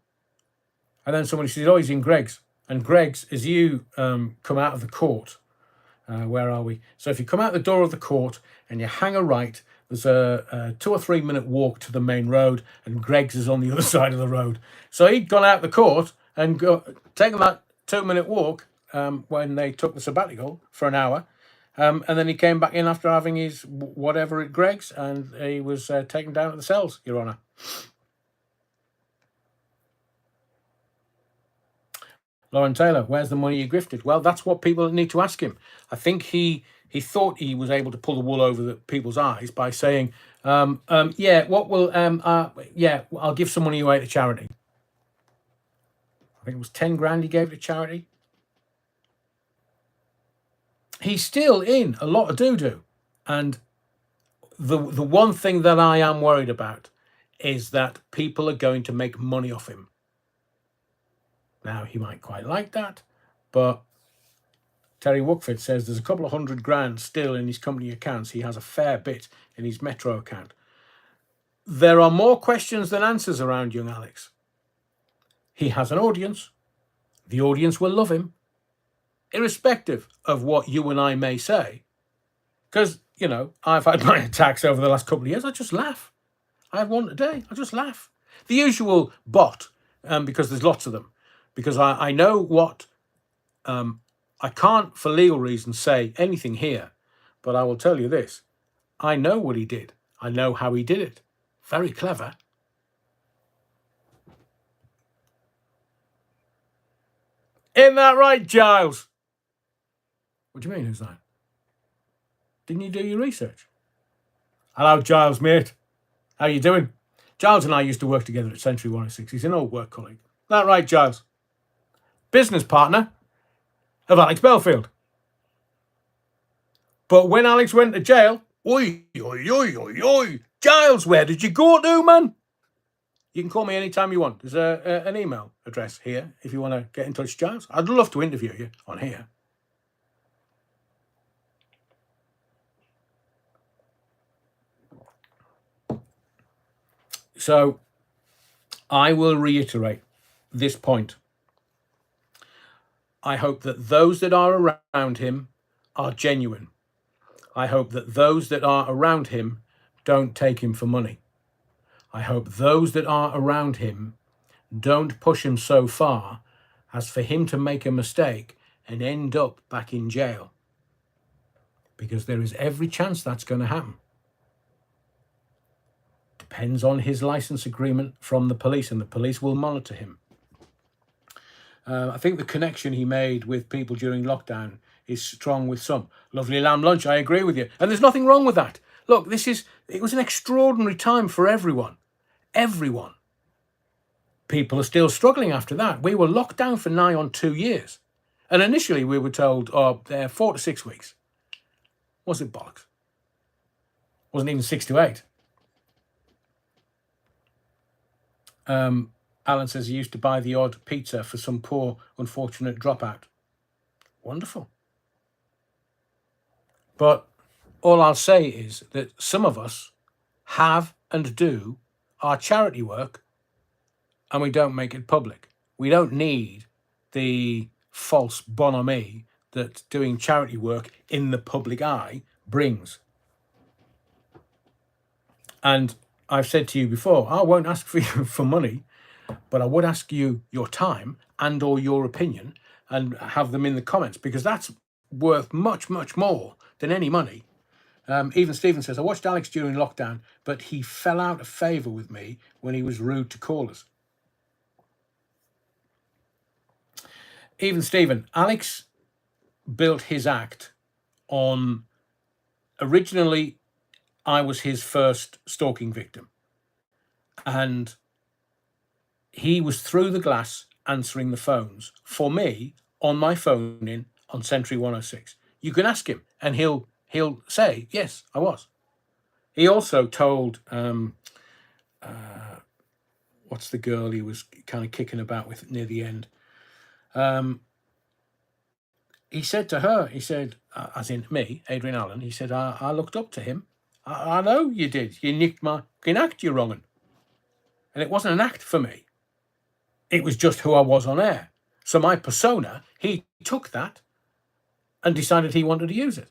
And then somebody said, oh, he's in Greg's. And Greg's, as you come out of the court, where are we? So if you come out the door of the court and you hang a right, there's a 2 or 3 minute walk to the main road, and Greg's is on the other side of the road. So he'd gone out the court and taken that 2 minute walk when they took the sabbatical for an hour. And then he came back in after having his whatever at Greg's, and he was taken down at the cells, Your Honour. Lauren Taylor, where's the money you grifted? Well, that's what people need to ask him. I think he thought he was able to pull the wool over the people's eyes by saying, yeah, what will, yeah, I'll give some money away to charity. I think it was 10 grand he gave to charity. He's still in a lot of doo-doo. And the one thing that I am worried about is that people are going to make money off him. Now, he might quite like that, but Terry Wookford says there's a couple of £100 still in his company accounts. He has a fair bit in his Metro account. There are more questions than answers around young Alex. He has an audience. The audience will love him, irrespective of what you and I may say. Because, you know, I've had my attacks over the last couple of years. I just laugh. I have one a day. I just laugh. The usual bot, because there's lots of them. Because I know what, I can't for legal reasons say anything here, but I will tell you this. I know what he did. I know how he did it. Very clever. Isn't that right, Giles? What do you mean, who's that? Didn't you do your research? Hello, Giles, mate. How you doing? Giles and I used to work together at Century 106. He's an old work colleague. Isn't that right, Giles? Business partner of Alex Bellfield. But when Alex went to jail, oi, Giles, where did you go to, man? You can call me anytime you want. There's an email address here if you want to get in touch, Giles. I'd love to interview you on here. So I will reiterate this point. I hope that those that are around him are genuine. I hope that those that are around him don't take him for money. I hope those that are around him don't push him so far as for him to make a mistake and end up back in jail. Because there is every chance that's going to happen. Depends on his license agreement from the police, and the police will monitor him. I think the connection he made with people during lockdown is strong with some. Lovely lamb lunch, I agree with you. And there's nothing wrong with that. Look, it was an extraordinary time for everyone. Everyone. People are still struggling after that. We were locked down for nigh on 2 years. And initially we were told, 4 to 6 weeks. Was it bollocks? Wasn't even 6 to 8. Alan says he used to buy the odd pizza for some poor, unfortunate dropout. Wonderful. But all I'll say is that some of us have and do our charity work and we don't make it public. We don't need the false bonhomie that doing charity work in the public eye brings. And I've said to you before, I won't ask for you for money, but I would ask you your time and or your opinion and have them in the comments, because that's worth much, much more than any money. Even Stephen says, I watched Alex during lockdown, but he fell out of favour with me when he was rude to callers. Even Stephen, Alex built his act on, originally, I was his first stalking victim. And he was through the glass answering the phones for me on my phone in on Century 106. You can ask him and he'll say, yes, I was. He also told, what's the girl he was kind of kicking about with near the end? He said to her, he said, as in me, Adrian Allen, he said, I looked up to him. I know you did. You nicked my act, you wrongin'. And it wasn't an act for me. It was just who I was on air. So my persona, he took that and decided he wanted to use it.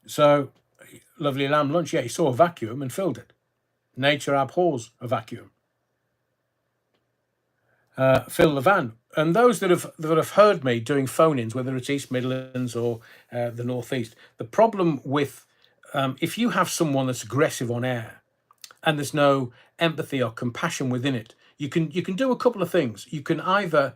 So, lovely lamb lunch, yeah, he saw a vacuum and filled it. Nature abhors a vacuum. Fill the van. And those that have heard me doing phone-ins, whether it's East Midlands or the North East, the problem with, if you have someone that's aggressive on air and there's no empathy or compassion within it, you can do a couple of things. You can either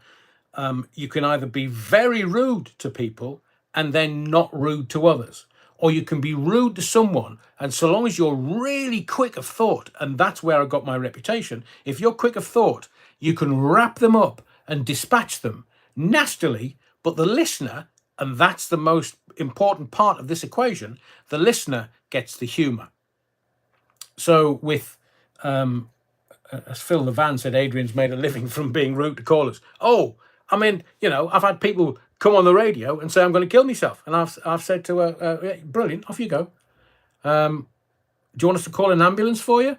be very rude to people and then not rude to others, or you can be rude to someone, and so long as you're really quick of thought, and that's where I got my reputation, if you're quick of thought, you can wrap them up and dispatch them nastily, but the listener, and that's the most important part of this equation, the listener gets the humour. So with, as Phil the Van said, Adrian's made a living from being rude to callers. Oh, I mean, I've had people come on the radio and say I'm going to kill myself, and I've said to her, yeah, brilliant, off you go. Do you want us to call an ambulance for you?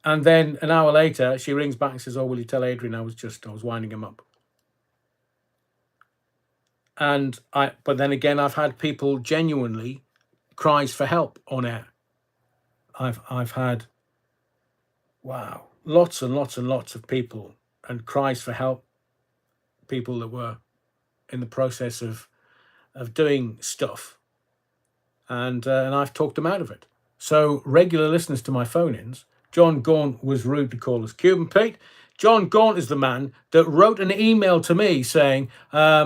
And then an hour later, she rings back and says, oh, will you tell Adrian I was winding him up. But then again, I've had people genuinely cries for help on air. I've had, wow, lots and lots and lots of people and cries for help. People that were in the process of doing stuff, and I've talked them out of it. So regular listeners to my phone-ins, John Gaunt was rude to callers. Cuban Pete, John Gaunt is the man that wrote an email to me saying, I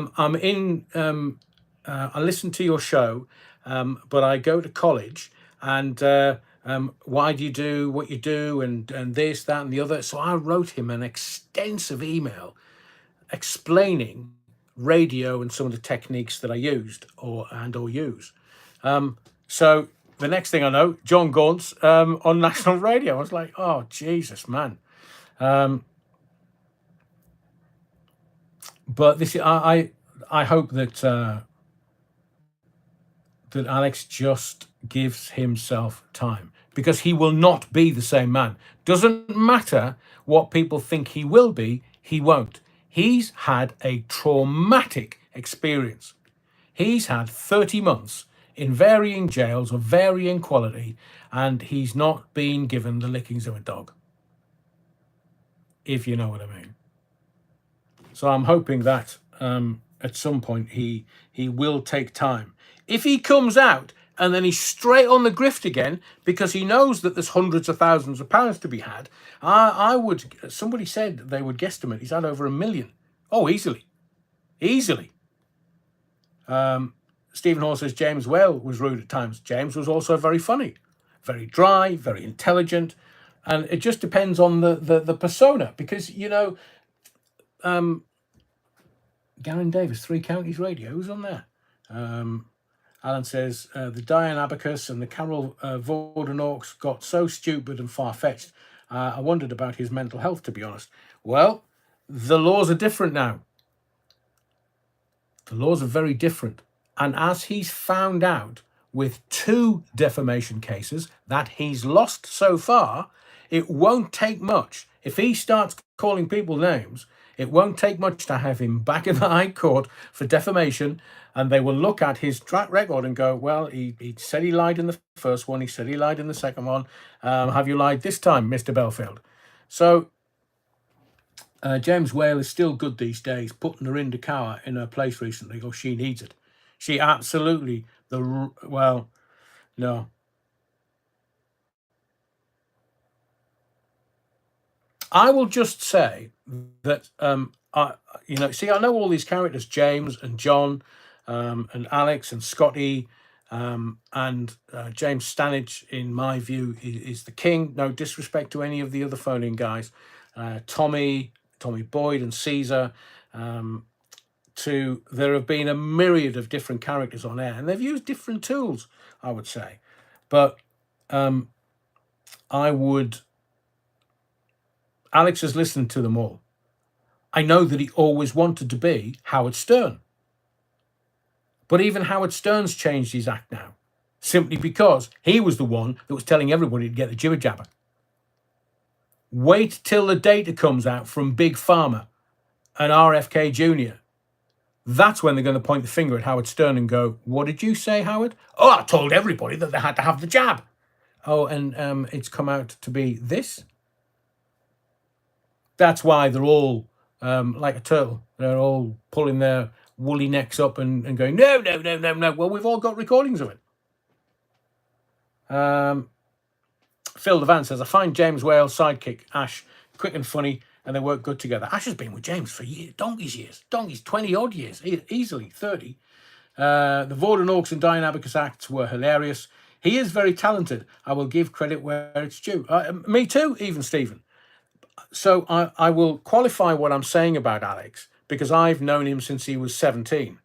listen to your show, but I go to college, and why do you do what you do, and this, that, and the other. So I wrote him an extensive email explaining radio and some of the techniques that I used or use. So the next thing I know, John Gaunt's on national radio. I was like, oh, Jesus, man. But this, I hope that that Alex just gives himself time. because he will not be the same man. Doesn't matter what people think he will be, he won't. He's had a traumatic experience. He's had 30 months in varying jails of varying quality, and he's not been given the lickings of a dog, if you know what I mean. So I'm hoping that at some point he will take time. If he comes out and then he's straight on the grift again because he knows that there's hundreds of thousands of pounds to be had, I would. Somebody said they would guesstimate he's had over 1 million. Oh, easily. Stephen Hall says James Whale was rude at times. James was also very funny, very dry, very intelligent, and it just depends on the persona, because Garen Davis, Three Counties Radio, who's on there? Alan says the Diane Abacus and the Carol Vordenorks got so stupid and far-fetched. I wondered about his mental health, to be honest. Well, the laws are different now. The laws are very different. And as he's found out with 2 defamation cases that he's lost so far, it won't take much. If he starts calling people names, it won't take much to have him back in the High Court for defamation, and they will look at his track record and go, well, he said he lied in the first one, he said he lied in the second one. Have you lied this time, Mr. Bellfield? So James Whale is still good these days, putting her into Cower in her place recently. Oh, she needs it. She absolutely, no. I will just say that, I know all these characters, James and John, and Alex and Scotty, and James Stanage, in my view, is the king. No disrespect to any of the other phone-in guys. Tommy Boyd and Caesar. There have been a myriad of different characters on air, and they've used different tools, I would say. But Alex has listened to them all. I know that he always wanted to be Howard Stern. But even Howard Stern's changed his act now, simply because he was the one that was telling everybody to get the jibber jabber. Wait till the data comes out from Big Pharma and RFK Jr. That's when they're going to point the finger at Howard Stern and go, what did you say, Howard? Oh, I told everybody that they had to have the jab. Oh, and it's come out to be this. That's why they're all like a turtle. They're all pulling their woolly necks up and going, no. Well, we've all got recordings of it. Phil Devan says, I find James Whale's sidekick, Ash, quick and funny, and they work good together. Ash has been with James for years, donkey's 20-odd years, easily 30. The Vordenorks and Diane Abacus acts were hilarious. He is very talented. I will give credit where it's due. Me too, even Stephen. So I will qualify what I'm saying about Alex, because I've known him since he was 17.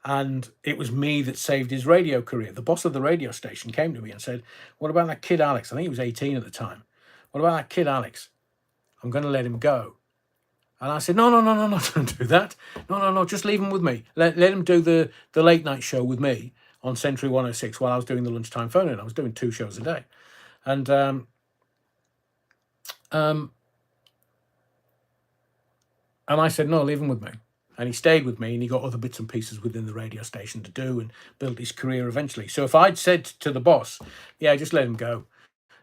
And it was me that saved his radio career. The boss of the radio station came to me and said, what about that kid Alex? I think he was 18 at the time. What about that kid Alex? I'm going to let him go. And I said, no, don't do that. No, just leave him with me. Let him do the late night show with me on Century 106 while I was doing the lunchtime phone-in. I was doing 2 shows a day. And I said, no, leave him with me. And he stayed with me, and he got other bits and pieces within the radio station to do and built his career eventually. So if I'd said to the boss, yeah, just let him go,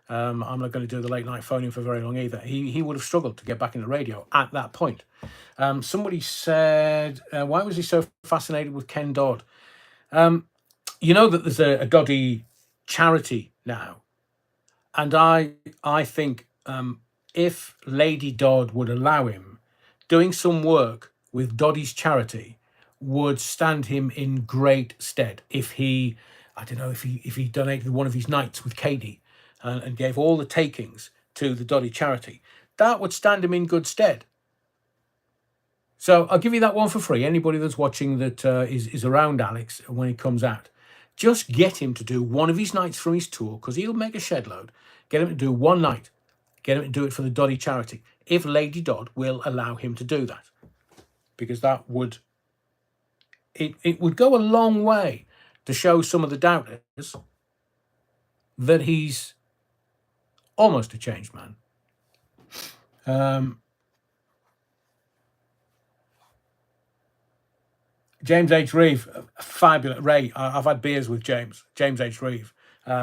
I'm not going to do the late night phoning for very long either, he would have struggled to get back into radio at that point. Somebody said, why was he so fascinated with Ken Dodd? You know that there's a Doddy charity now. And I think if Lady Dodd would allow him, doing some work with Doddy's charity would stand him in great stead. If he donated one of his nights with Katie and gave all the takings to the Doddy charity, that would stand him in good stead. So I'll give you that one for free. Anybody that's watching that is around Alex when he comes out, just get him to do one of his nights from his tour, because he'll make a shed load. Get him to do one night. Get him to do it for the Doddy charity, if Lady Dodd will allow him to do that. Because that would, it would go a long way to show some of the doubters that he's almost a changed man. James H. Reeve, fabulous. Ray, I've had beers with James H. Reeve.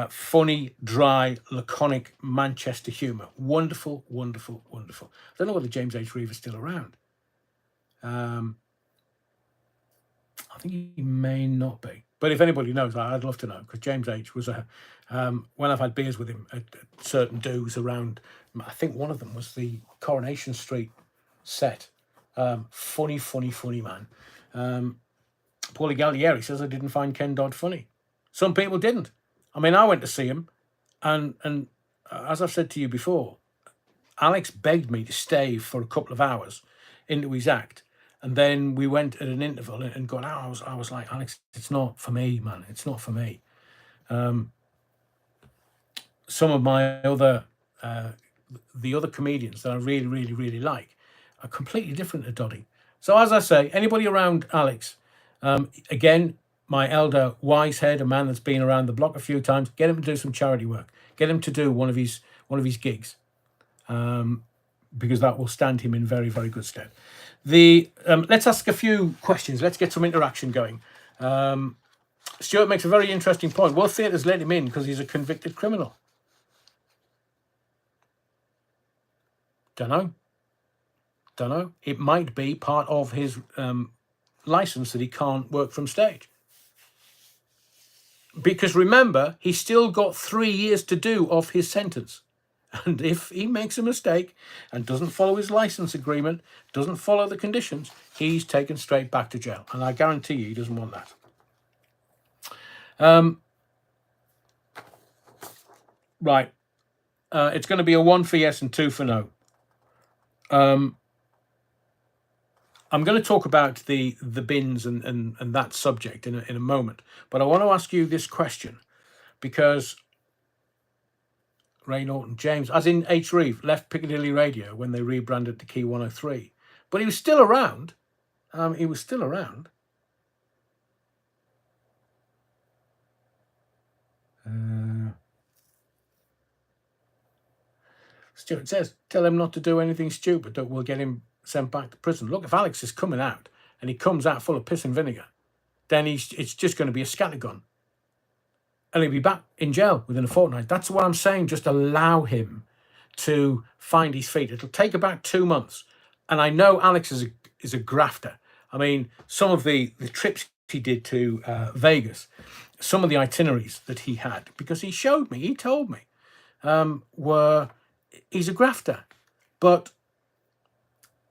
Funny, dry, laconic Manchester humour. Wonderful, wonderful, wonderful. I don't know whether James H. Reeve is still around. I think he may not be. But if anybody knows, I'd love to know, because James H. was when I've had beers with him at certain do's around, I think one of them was the Coronation Street set. Funny, funny, funny man. Paulie Gallieri says I didn't find Ken Dodd funny. Some people didn't. I mean, I went to see him, and as I've said to you before, Alex begged me to stay for a couple of hours into his act, and then we went at an interval and got out. I was like, Alex, it's not for me, man. It's not for me. Some of my other, the other comedians that I really, really, really like are completely different to Doddy. So as I say, anybody around Alex, again, my elder wise head, a man that's been around the block a few times, get him to do some charity work. Get him to do one of his gigs, because that will stand him in very, very good stead. Let's ask a few questions. Let's get some interaction going. Stuart makes a very interesting point. Will theatres let him in because he's a convicted criminal? Don't know. It might be part of his license that he can't work from stage. Because remember, he's still got 3 years to do of his sentence. And if he makes a mistake and doesn't follow his license agreement, doesn't follow the conditions, he's taken straight back to jail. And I guarantee you he doesn't want that. Right. It's going to be a 1 for yes and 2 for no. I'm going to talk about the bins and that subject in a moment, but I want to ask you this question, because Ray Norton, James, as in H. Reeve, left Piccadilly Radio when they rebranded to Key 103, but he was still around. Stuart says, tell him not to do anything stupid that will get him sent back to prison. Look, if Alex is coming out and he comes out full of piss and vinegar, then it's just going to be a scattergun. And he'll be back in jail within a fortnight. That's what I'm saying. Just allow him to find his feet. It'll take about 2 months. And I know Alex is a grafter. I mean, some of the trips he did to Vegas, some of the itineraries that he had, because he told me, he's a grafter. But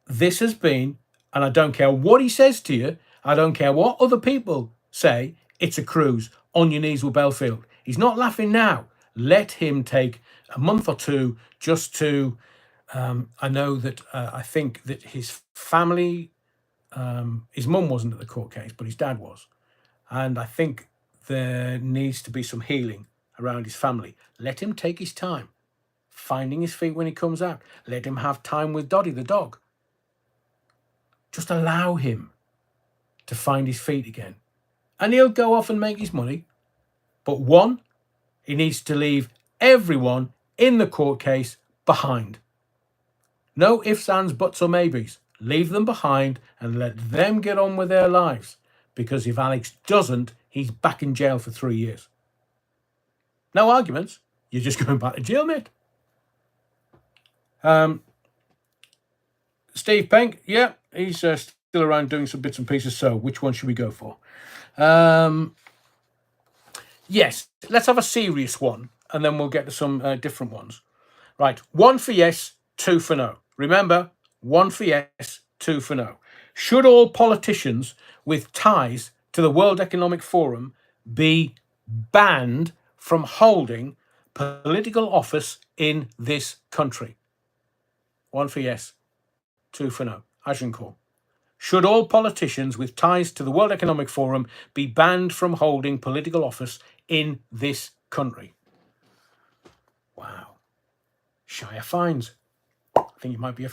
this has been, and I don't care what he says to you, I don't care what other people say, it's a cruise on your knees with Bellfield. He's not laughing now. Let him take a month or two just to, I know that I think that his family, his mum wasn't at the court case, but his dad was. And I think there needs to be some healing around his family. Let him take his time, finding his feet when he comes out. Let him have time with Doddy, the dog. Just allow him to find his feet again. And he'll go off and make his money. But one, he needs to leave everyone in the court case behind. No ifs, ands, buts, or maybes. Leave them behind and let them get on with their lives. Because if Alex doesn't, he's back in jail for 3 years. No arguments. You're just going back to jail, mate. Steve Penk, yeah, he's still around doing some bits and pieces. So which one should we go for? Yes, let's have a serious one, and then we'll get to some different ones. Right, 1 for yes, 2 for no. Remember, 1 for yes, 2 for no. Should all politicians with ties to the World Economic Forum be banned from holding political office in this country? 1 for yes, 2 for no. Agincourt. Should all politicians with ties to the World Economic Forum be banned from holding political office in this country? Wow. Shire Fines. I think it might be a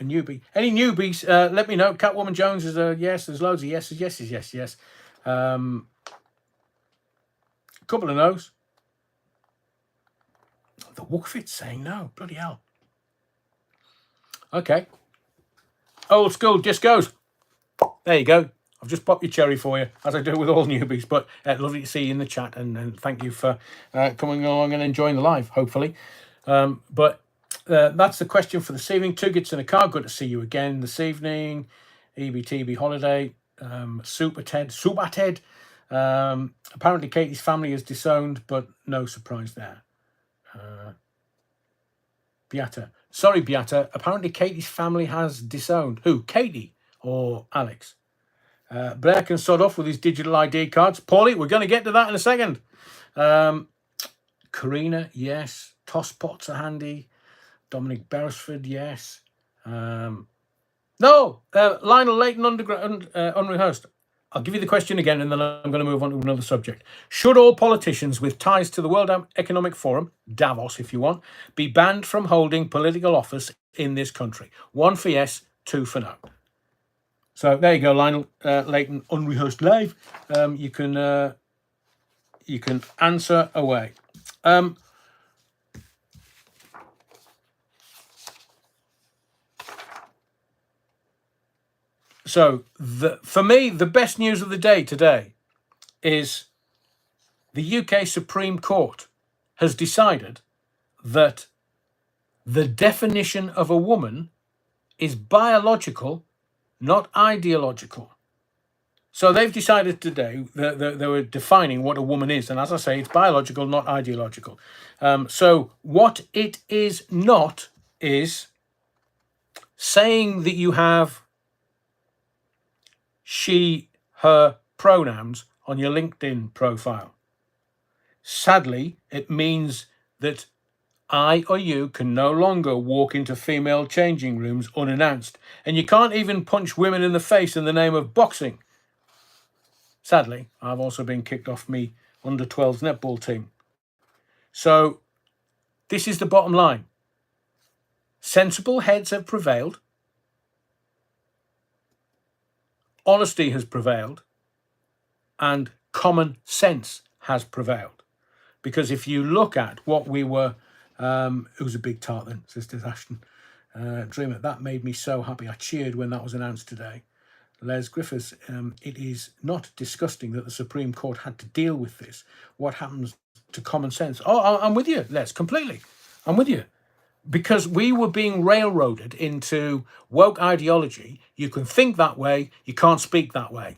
newbie. Any newbies, let me know. Catwoman Jones is a yes. There's loads of yeses, yes. A couple of no's. The Wookfit's saying no. Bloody hell. Okay. Old school discos. There you go. I've just popped your cherry for you, as I do with all newbies. But lovely to see you in the chat, and thank you for coming along and enjoying the live, hopefully. But that's the question for this evening. Two Gits in a Car. Good to see you again this evening. EBTB holiday. Super Ted. Apparently Katie's family is disowned, but no surprise there. Beata. Sorry, Beata. Apparently Katie's family has disowned. Who? Katie or Alex? Blair can start off with his digital ID cards. Paulie, we're going to get to that in a second. Karina, yes. Tosspots are handy. Dominic Beresford, yes. No, Lionel Leighton, unrehearsed. I'll give you the question again, and then I'm going to move on to another subject. Should all politicians with ties to the World Economic Forum, Davos if you want, be banned from holding political office in this country? 1 for yes, 2 for no. So there you go, Lionel Leighton, unrehearsed live. You can answer away. So for me, the best news of the day today is the UK Supreme Court has decided that the definition of a woman is biological, not ideological. So they've decided today that they were defining what a woman is. And as I say, it's biological, not ideological. So what it is not is saying that you have she, her pronouns on your LinkedIn profile. Sadly, it means that I or you can no longer walk into female changing rooms unannounced, and you can't even punch women in the face in the name of boxing. Sadly, I've also been kicked off me under 12s netball team. So this is the bottom line. Sensible heads have prevailed. Honesty has prevailed, and common sense has prevailed. Because if you look at what we were, it was a big tart then, Sister Ashton. Dreamer, that made me so happy. I cheered when that was announced today. Les Griffiths, it is not disgusting that the Supreme Court had to deal with this. What happens to common sense? Oh, I'm with you, Les, completely. I'm with you. Because we were being railroaded into woke ideology. You can think that way, you can't speak that way.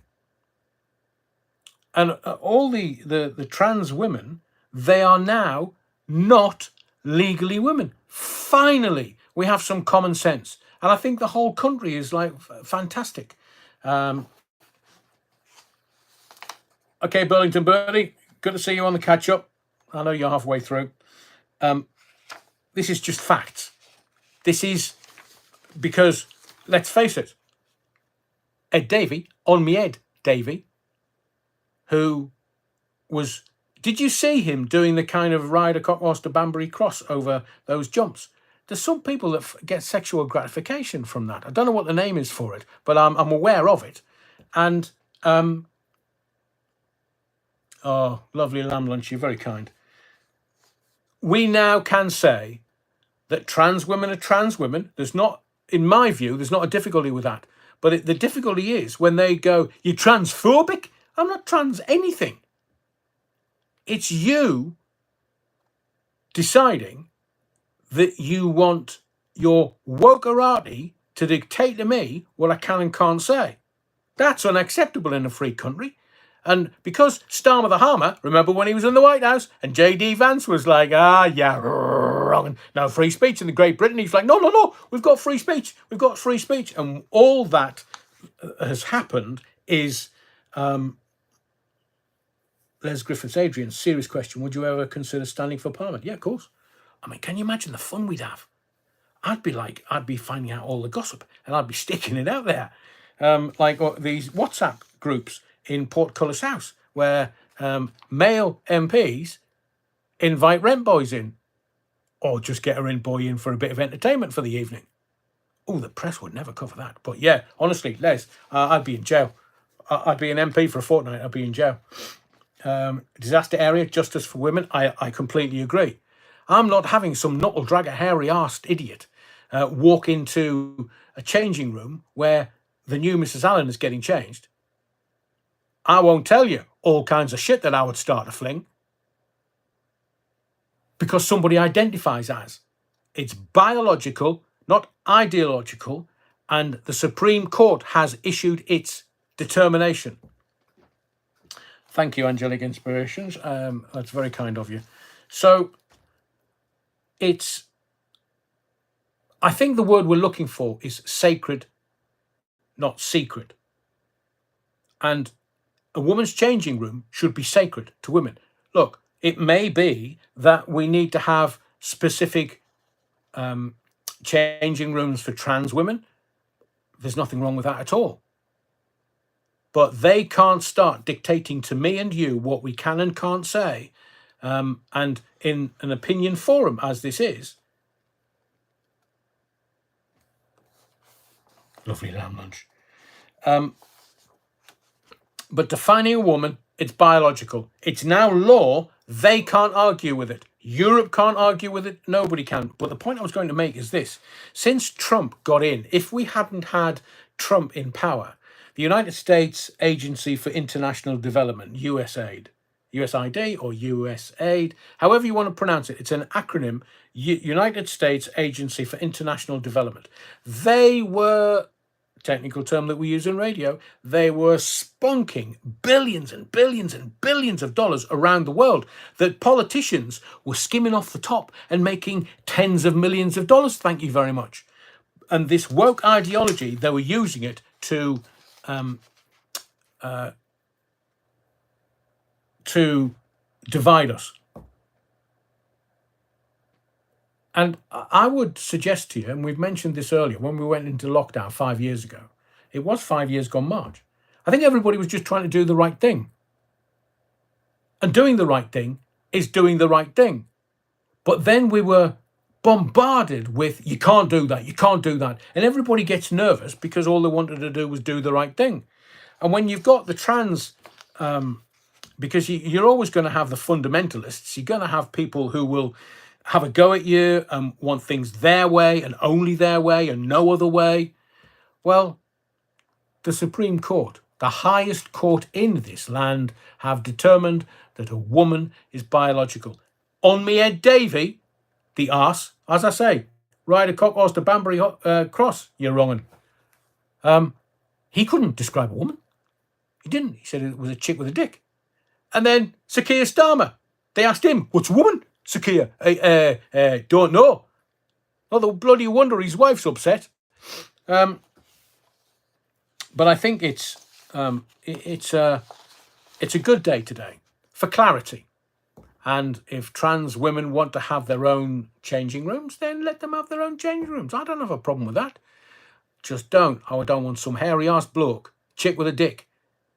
And all the trans women, they are now not legally women. Finally, we have some common sense. And I think the whole country is like fantastic. Okay, Burlington Birdie, good to see you on the catch up. I know you're halfway through. This is just facts. This is because, let's face it, Ed Davey, on me Ed Davey, who was, did you see him doing the kind of Ryder Cockwas to Banbury Cross over those jumps? There's some people that get sexual gratification from that. I don't know what the name is for it, but I'm aware of it. And, oh, lovely lamb lunch, you're very kind. We now can say that trans women are trans women. There's not, in my view, there's not a difficulty with that. But the difficulty is when they go, you're transphobic? I'm not trans anything. It's you deciding that you want your wokerati to dictate to me what I can and can't say. That's unacceptable in a free country. And because Starmer the Hammer, remember when he was in the White House and J.D. Vance was like, yeah, wrong. No free speech in the Great Britain. He's like, no, we've got free speech. We've got free speech. And all that has happened is, Les Griffiths, Adrian, serious question. Would you ever consider standing for Parliament? Yeah, of course. I mean, can you imagine the fun we'd have? I'd be finding out all the gossip and I'd be sticking it out there. Like these WhatsApp groups in Portcullis House where male MPs invite rent boys in or just get a rent boy in for a bit of entertainment for the evening. Oh, the press would never cover that. But yeah, honestly, Les, I'd be in jail. I'd be an MP for a fortnight. I'd be in jail. Disaster area, justice for women. I completely agree. I'm not having some knuckle-dragger, hairy-arsed idiot walk into a changing room where the new Mrs. Allen is getting changed. I won't tell you all kinds of shit that I would start to fling because somebody identifies as. It's biological, not ideological, and the Supreme Court has issued its determination. Thank you, Angelic Inspirations. That's very kind of you. So I think the word we're looking for is sacred, not secret. And a woman's changing room should be sacred to women. Look, it may be that we need to have specific changing rooms for trans women. There's nothing wrong with that at all. But they can't start dictating to me and you what we can and can't say. And in an opinion forum, as this is, lovely lamb lunch. But defining a woman, it's biological. It's now law. They can't argue with it. Europe can't argue with it. Nobody can. But the point I was going to make is this. Since Trump got in, if we hadn't had Trump in power, the United States Agency for International Development, USAID, USAID or USAID, however you want to pronounce it, it's an acronym, United States Agency for International Development. They were, technical term that we use in radio, they were spunking billions and billions and billions of dollars around the world that politicians were skimming off the top and making tens of millions of dollars. Thank you very much. And this woke ideology, they were using it to divide us. And I would suggest to you, and we've mentioned this earlier, when we went into lockdown 5 years ago, it was 5 years gone March. I think everybody was just trying to do the right thing. And doing the right thing is doing the right thing. But then we were bombarded with, you can't do that, you can't do that. And everybody gets nervous because all they wanted to do was do the right thing. And when you've got the trans, because you're always going to have the fundamentalists, you're going to have people who will have a go at you and want things their way and only their way and no other way. Well, the Supreme Court, the highest court in this land, have determined that a woman is biological. On me head Davy, the arse, as I say, ride a cock horse to Banbury Cross, you're wrongin'. He couldn't describe a woman. He didn't. He said it was a chick with a dick. And then Sir Keir Starmer, they asked him, what's a woman? Sir Keir, don't know. Oh, the bloody wonder his wife's upset. But I think it's a good day today for clarity. And if trans women want to have their own changing rooms, then let them have their own changing rooms. I don't have a problem with that. Just don't. I don't want some hairy-ass bloke, chick with a dick,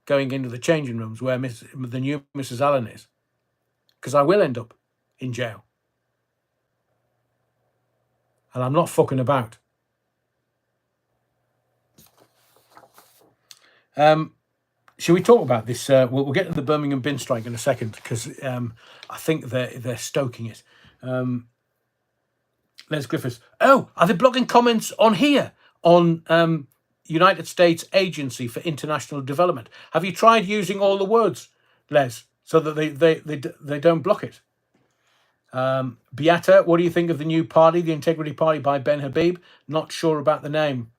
going into the changing rooms where the new Mrs. Allen is. Because I will end up in jail. And I'm not fucking about. Shall we talk about this? We'll get to the Birmingham bin strike in a second because I think they're stoking it. Les Griffiths. Oh, are they blocking comments on here on United States Agency for International Development? Have you tried using all the words, Les, so that they don't block it? Beata, what do you think of the new party, the Integrity Party by Ben Habib? Not sure about the name.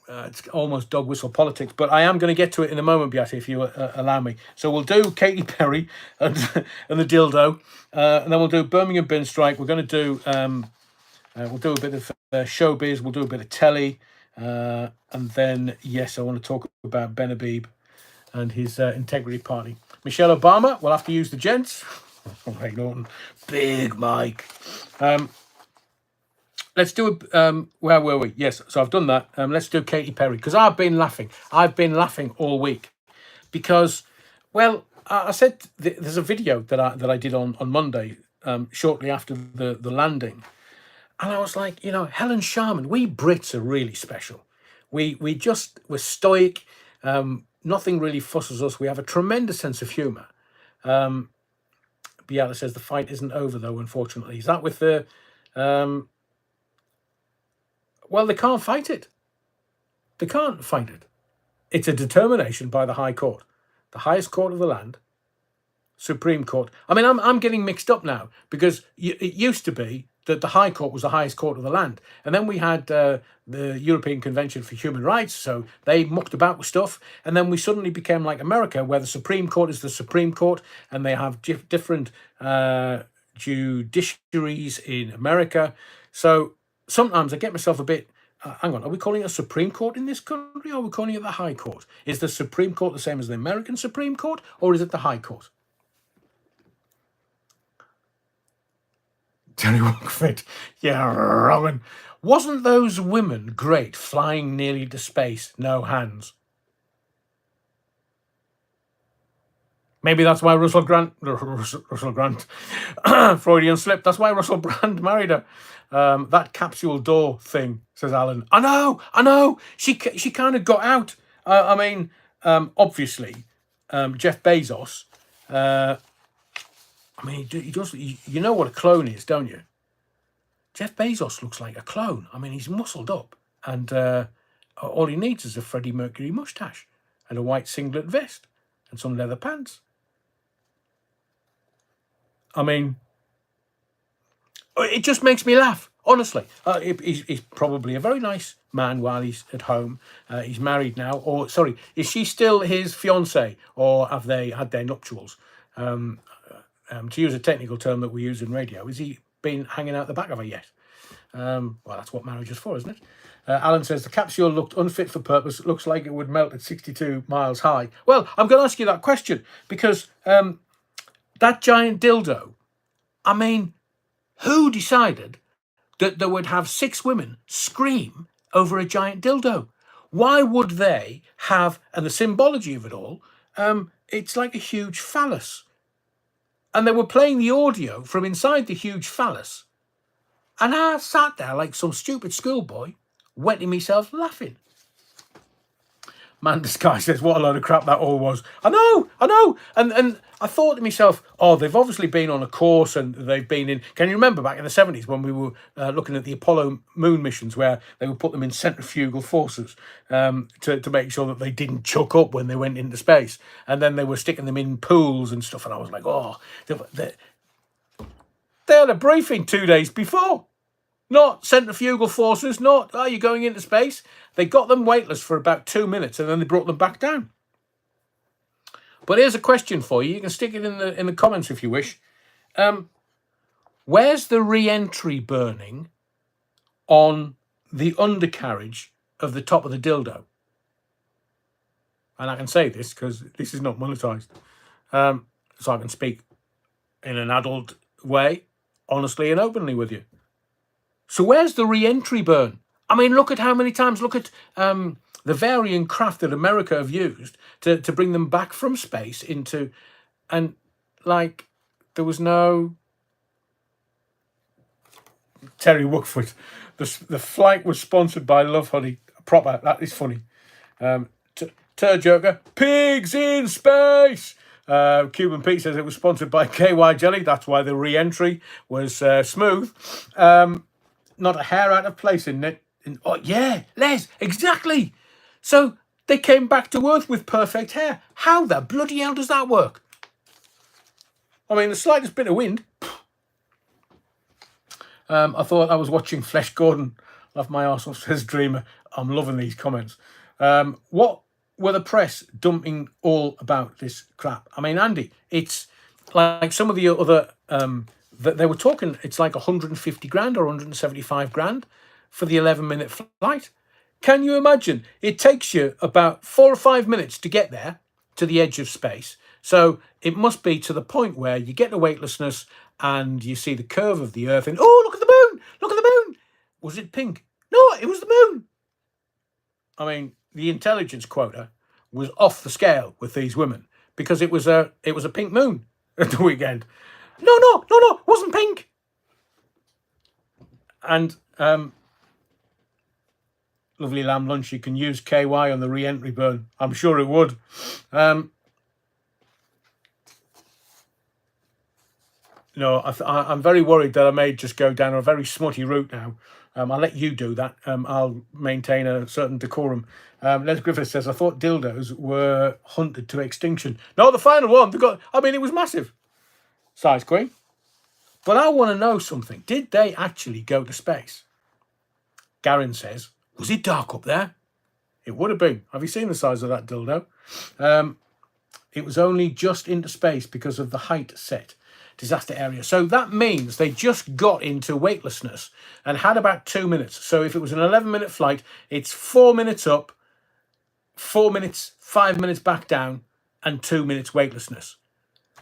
It's almost dog whistle politics, but I am going to get to it in a moment, Beata, if you allow me. So we'll do Katy Perry and the dildo, and then we'll do Birmingham bin strike. We're going to do we'll do a bit of showbiz. We'll do a bit of telly, and then yes, I want to talk about Ben Habib and his Integrity Party. Michelle Obama. We'll have to use the gents. Ray Norton, Big Mike. Let's do where were we? Yes, so I've done that. Let's do Katy Perry because I've been laughing. I've been laughing all week because, well, I said there's a video that I did on Monday, shortly after the landing, and I was like, Helen Sharman. We Brits are really special. We're stoic. Nothing really fusses us. We have a tremendous sense of humour. Beata says the fight isn't over though, unfortunately. Is that with the well, they can't fight it. They can't fight it. It's a determination by the High Court, the highest court of the land, Supreme Court. I mean, I'm getting mixed up now because it used to be that the High Court was the highest court of the land, and then we had the European Convention for Human Rights, so they mucked about with stuff, and then we suddenly became like America, where the Supreme Court is the Supreme Court, and they have different judiciaries in America. So sometimes I get myself a bit. Hang on, are we calling it a Supreme Court in this country, or are we calling it the High Court? Is the Supreme Court the same as the American Supreme Court, or is it the High Court? Terry Walkford. Yeah, Robin. Wasn't those women great, flying nearly to space, no hands? Maybe that's why Russell Grant, Freudian slip, that's why Russell Brand married her. That capsule door thing, says Alan. I know. She kind of got out. I mean, obviously, Jeff Bezos, I mean, he does. You know what a clone is, don't you? Jeff Bezos looks like a clone. I mean, he's muscled up, and all he needs is a Freddie Mercury mustache and a white singlet vest and some leather pants. I mean, it just makes me laugh, honestly. He's probably a very nice man while he's at home. He's married now, or sorry, is she still his fiancée, or have they had their nuptials? To use a technical term that we use in radio, is he been hanging out the back of her yet? Well, that's what marriage is for, isn't it? Alan says the capsule looked unfit for purpose. It looks like it would melt at 62 miles high. Well, I'm going to ask you that question because that giant dildo, I mean, who decided that they would have 6 women scream over a giant dildo? Why would they have, and the symbology of it all, it's like a huge phallus. And they were playing the audio from inside the huge phallus. And I sat there like some stupid schoolboy, wetting myself laughing. Man, this guy says, what a load of crap that all was. I know. And I thought to myself, oh, they've obviously been on a course and they've been in... Can you remember back in the 70s when we were looking at the Apollo moon missions where they would put them in centrifugal forces to make sure that they didn't chuck up when they went into space. And then they were sticking them in pools and stuff. And I was like, oh, they had a briefing 2 days before. Not centrifugal forces, not, oh, you're going into space. They got them weightless for about 2 minutes and then they brought them back down. But here's a question for you. You can stick it in the comments if you wish. Where's the re-entry burning on the undercarriage of the top of the dildo? And I can say this because this is not monetized. So I can speak in an adult way, honestly and openly with you. So where's the re-entry burn? I mean, look at how many times, look at the varying craft that America have used to bring them back from space into, and like, there was no... Terry Wookford, the flight was sponsored by Love Honey. Proper, that is funny. Turd Joker, pigs in space. Cuban Pete says it was sponsored by KY Jelly. That's why the re-entry was smooth. Not a hair out of place in it. Oh, yeah, Les, exactly. So they came back to Earth with perfect hair. How the bloody hell does that work? I mean, the slightest bit of wind. I thought I was watching Flesh Gordon. Laugh my arse off, says Dreamer. I'm loving these comments. What were the press dumping all about this crap? I mean, Andy, it's like some of the other... they were talking, it's like 150 grand or 175 grand for the 11-minute flight. Can you imagine? It takes you about 4 or 5 minutes to get there, to the edge of space. So it must be to the point where you get to weightlessness and you see the curve of the Earth and, oh, look at the moon! Look at the moon! Was it pink? No, it was the moon! I mean, the intelligence quota was off the scale with these women because it was a pink moon at the weekend. No, it wasn't pink. And lovely lamb lunch, you can use KY on the re-entry burn. I'm sure it would. No, I'm very worried that I may just go down a very smutty route now. I'll let you do that. I'll maintain a certain decorum. Les Griffiths says, I thought dildos were hunted to extinction. No, the final one, it was massive. Size Queen. But I want to know something. Did they actually go to space? Garen says, was it dark up there? It would have been. Have you seen the size of that dildo? It was only just into space because of the height set. Disaster area. So that means they just got into weightlessness and had about 2 minutes. So if it was an 11-minute flight, it's 4 minutes up, 4 minutes, 5 minutes back down, and 2 minutes weightlessness.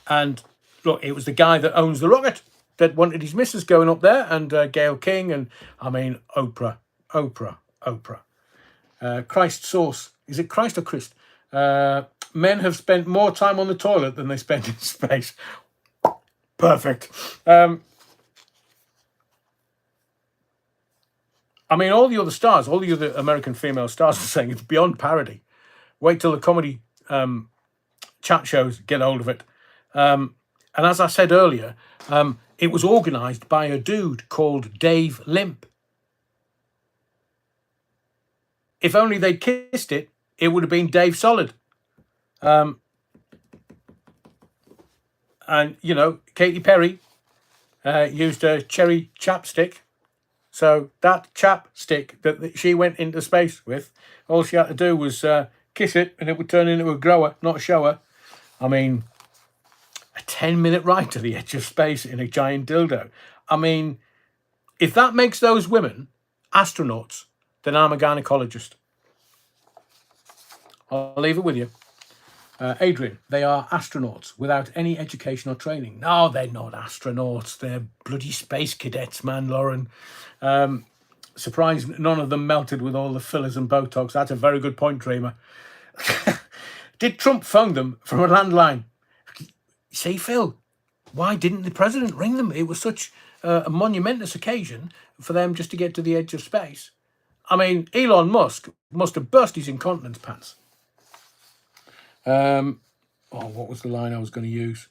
And look, it was the guy that owns the rocket that wanted his missus going up there, and Gail King, and Oprah. Christ sauce. Is it Christ or Christ? Men have spent more time on the toilet than they spent in space. Perfect. All the other stars, all the other American female stars are saying it's beyond parody. Wait till the comedy chat shows get hold of it. And as I said earlier, it was organised by a dude called Dave Limp. If only they'd kissed it, it would have been Dave Solid. And, Katy Perry used a cherry chapstick. So that chapstick that she went into space with, all she had to do was kiss it and it would turn into a grower, not a shower. A 10-minute ride to the edge of space in a giant dildo. If that makes those women astronauts, then I'm a gynecologist. I'll leave it with you. Adrian, they are astronauts without any education or training. No, they're not astronauts. They're bloody space cadets, man, Lauren. Surprised none of them melted with all the fillers and Botox. That's a very good point, Dreamer. Did Trump phone them from a landline? See, Phil, why didn't the president ring them? It was such a monumentous occasion for them just to get to the edge of space. Elon Musk must have burst his incontinence pants. What was the line I was going to use?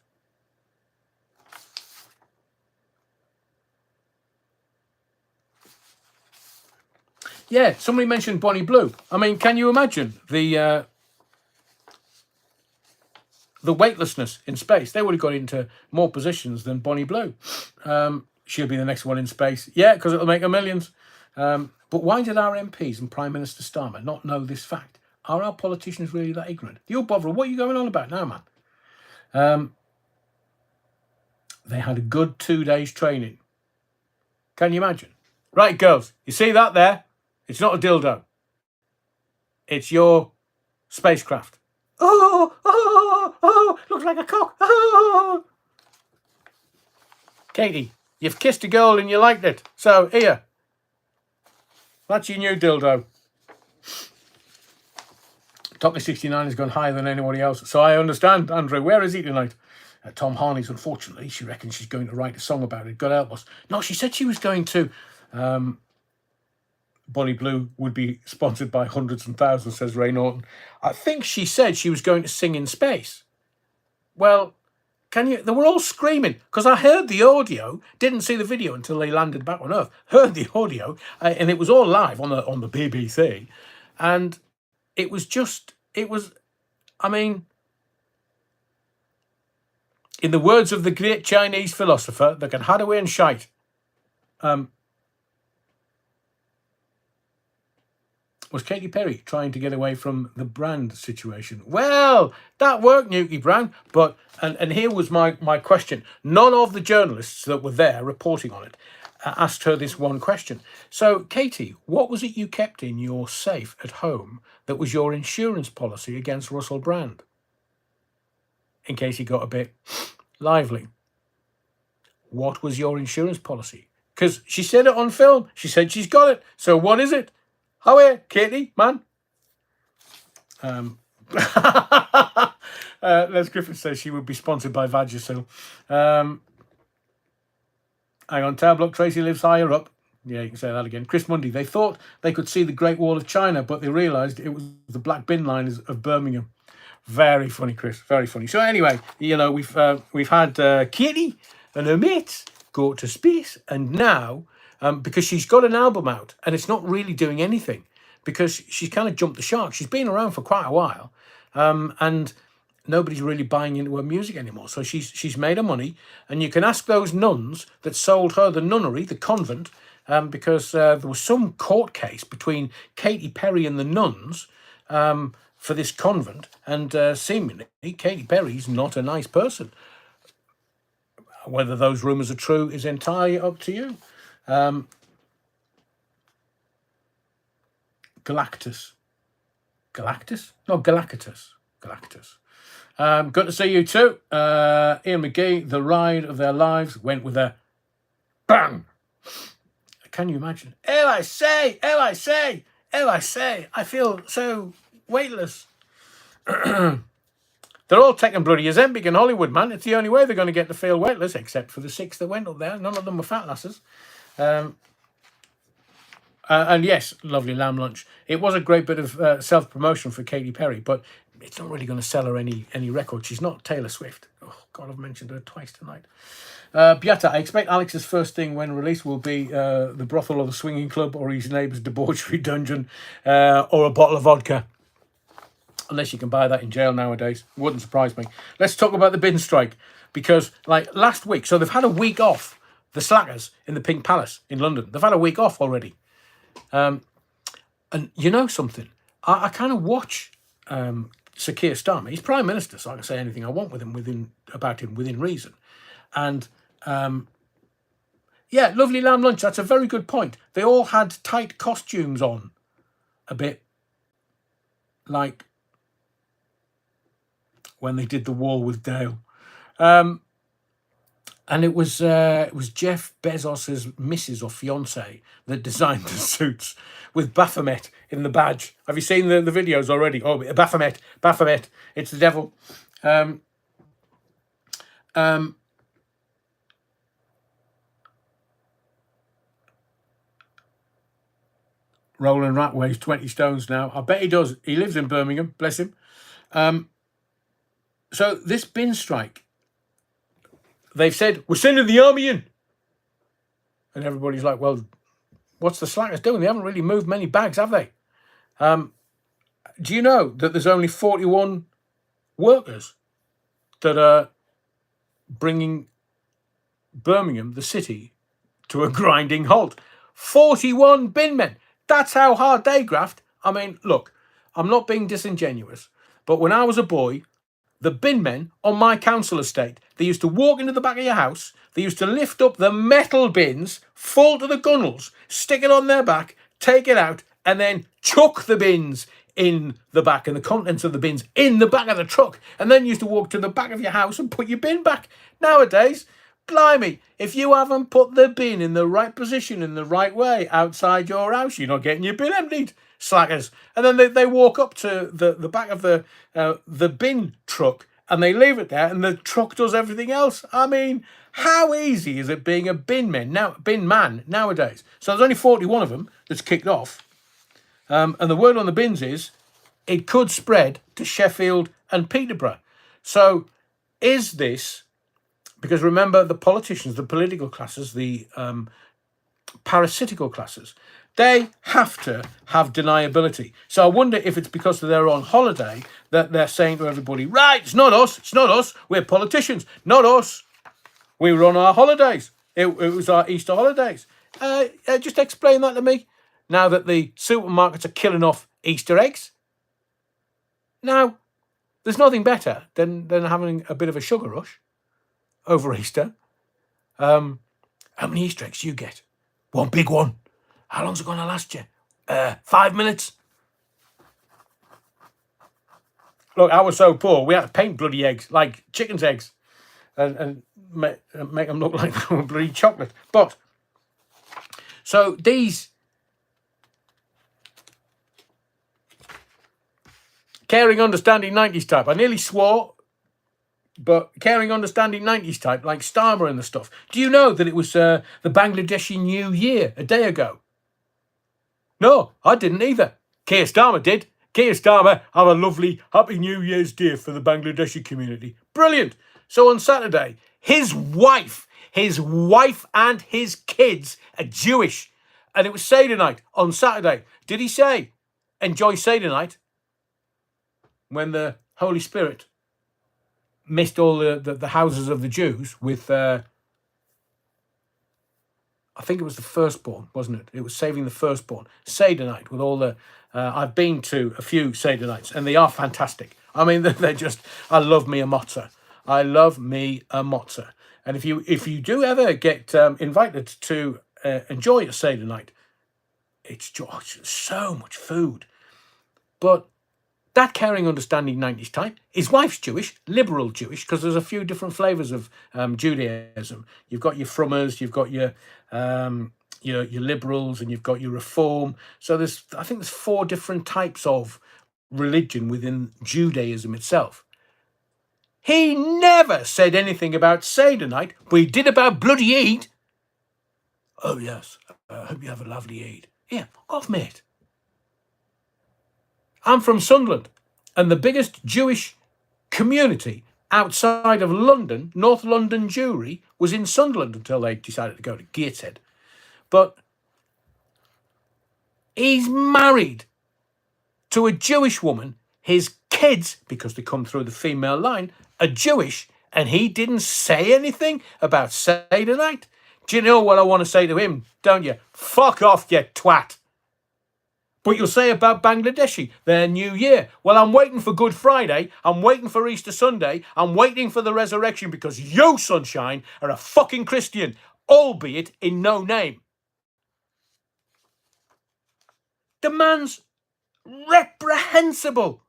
Yeah, somebody mentioned Bonnie Blue. Can you imagine the weightlessness in space? They would have got into more positions than Bonnie Blue. She'll be the next one in space. Yeah, because it'll make her millions. But why did our MPs and Prime Minister Starmer not know this fact? Are our politicians really that ignorant? You bother, what are you going on about now, man? They had a good 2 days training. Can you imagine? Right, girls, you see that there? It's not a dildo. It's your spacecraft. Oh, looks like a cock. Oh. Katie, you've kissed a girl and you liked it. So, here. That's your new dildo. Topley 69 has gone higher than anybody else. So I understand, Andrew. Where is he tonight? Tom Harney's, unfortunately, she reckons she's going to write a song about it. God help us. No, she said she was going to. Bonnie Blue would be sponsored by hundreds and thousands, says Ray Norton. I think she said she was going to sing in space. Well, they were all screaming, because I heard the audio, didn't see the video until they landed back on Earth, heard the audio, and it was all live on the BBC, and it was, in the words of the great Chinese philosopher, they can hide away and shite. Was Katy Perry trying to get away from the brand situation? Well, that worked, Newkie Brand. But, and here was my question. None of the journalists that were there reporting on it asked her this one question. So, Katie, what was it you kept in your safe at home that was your insurance policy against Russell Brand? In case he got a bit lively. What was your insurance policy? Because she said it on film. She said she's got it. So what is it? How are you, Katie, man? Les Griffith says she would be sponsored by Vagisil. Hang on, Tab, look, Tracy lives higher up. Yeah, you can say that again. Chris Mundy, they thought they could see the Great Wall of China, but they realised it was the black bin liners of Birmingham. Very funny, Chris. Very funny. So anyway, we've had Katie and her mates go to space. And now, because she's got an album out and it's not really doing anything, because she's kind of jumped the shark. She's been around for quite a while, and nobody's really buying into her music anymore. So she's made her money, and you can ask those nuns that sold her the nunnery, the convent, because there was some court case between Katy Perry and the nuns for this convent, and seemingly Katy Perry's not a nice person. Whether those rumours are true is entirely up to you. Galactus? No, Galactus. Good to see you too. Ian McGee, the ride of their lives went with a bang. Can you imagine? LIC, I feel so weightless. They're all taking bloody Ozempic in Hollywood, man. It's the only way they're going to get to feel weightless, except for the 6 that went up there. None of them were fat lasses. And yes, lovely lamb lunch. It was a great bit of self-promotion for Katy Perry, but it's not really going to sell her any record. She's not Taylor Swift. Oh, God, I've mentioned her twice tonight. Beata, I expect Alex's first thing when released will be the brothel or the swinging club or his neighbour's debauchery dungeon or a bottle of vodka. Unless you can buy that in jail nowadays. Wouldn't surprise me. Let's talk about the bin strike. Because, like, last week, so they've had a week off, the slackers in the Pink Palace in London. They've had a week off already. And you know something? I kind of watch Sir Keir Starmer. He's Prime Minister, so I can say anything I want about him within reason. And, yeah, lovely lamb lunch. That's a very good point. They all had tight costumes on. A bit like when they did The Wall with Dale. And it was Jeff Bezos's missus or fiance that designed the suits with Baphomet in the badge. Have you seen the videos already? Oh, Baphomet. It's the devil. Roland Rat weighs 20 stones now. I bet he does. He lives in Birmingham. Bless him. So this bin strike, they've said, we're sending the army in. And everybody's like, well, what's the slackers doing? They haven't really moved many bags, have they? Do you know that there's only 41 workers that are bringing Birmingham, the city, to a grinding halt? 41 bin men. That's how hard they graft. I mean, look, I'm not being disingenuous, but when I was a boy, the bin men on my council estate, they used to walk into the back of your house, they used to lift up the metal bins full to the gunnels, stick it on their back, take it out, and then chuck the bins in the back and the contents of the bins in the back of the truck, and then you used to walk to the back of your house and put your bin back. Nowadays, blimey, if you haven't put the bin in the right position, in the right way outside your house, you're not getting your bin emptied. Slackers. And then they walk up to the back of the bin truck and they leave it there and the truck does everything else. I mean, how easy is it being a bin man nowadays? So there's only 41 of them that's kicked off. And the word on the bins is it could spread to Sheffield and Peterborough. So is this, because remember the politicians, the political classes, the parasitical classes, they have to have deniability. So I wonder if it's because they're on holiday that they're saying to everybody, right, it's not us, we're politicians, not us. We were on our holidays. It was our Easter holidays. Just explain that to me. Now that the supermarkets are killing off Easter eggs. Now, there's nothing better than having a bit of a sugar rush over Easter. How many Easter eggs do you get? One big one. How long's it going to last you? 5 minutes. Look, I was so poor, we had to paint bloody eggs, like chicken's eggs, and make them look like they were bloody chocolate. But, so these caring, understanding 90s type, I nearly swore, but caring, understanding 90s type, like Starmer and the stuff. Do you know that it was the Bangladeshi New Year a day ago? No, I didn't either. Keir Starmer did. Keir Starmer, have a lovely Happy New Year's Day for the Bangladeshi community. Brilliant. So on Saturday, his wife His wife and his kids are Jewish. And it was Seder night on Saturday. Did he say, enjoy Seder night? When the Holy Spirit missed all the houses of the Jews with, I think it was the firstborn, wasn't it? It was saving the firstborn. Seder night with all the, I've been to a few Seder nights and they are fantastic. I mean, they're just, I love me a matzah. I love me a matzah. And if you do ever get invited to enjoy a Seder night, it's just so much food. But that caring, understanding 90s type, his wife's Jewish, liberal Jewish, because there's a few different flavours of Judaism. You've got your frummers, you've got your liberals, and you've got your reform. So I think there's 4 different types of religion within Judaism itself. He never said anything about Seder night, but he did about bloody Eid. Oh yes, I hope you have a lovely Eid. Yeah, fuck off, mate. I'm from Sunderland, and the biggest Jewish community outside of London, North London Jewry, was in Sunderland until they decided to go to Gateshead. But he's married to a Jewish woman. His kids, because they come through the female line, are Jewish, and he didn't say anything about Seder night. Do you know what I want to say to him, don't you? Fuck off, you twat. But you'll say about Bangladeshi, their New Year. Well, I'm waiting for Good Friday. I'm waiting for Easter Sunday. I'm waiting for the resurrection because you, sunshine, are a fucking Christian, albeit in no name. The man's reprehensible.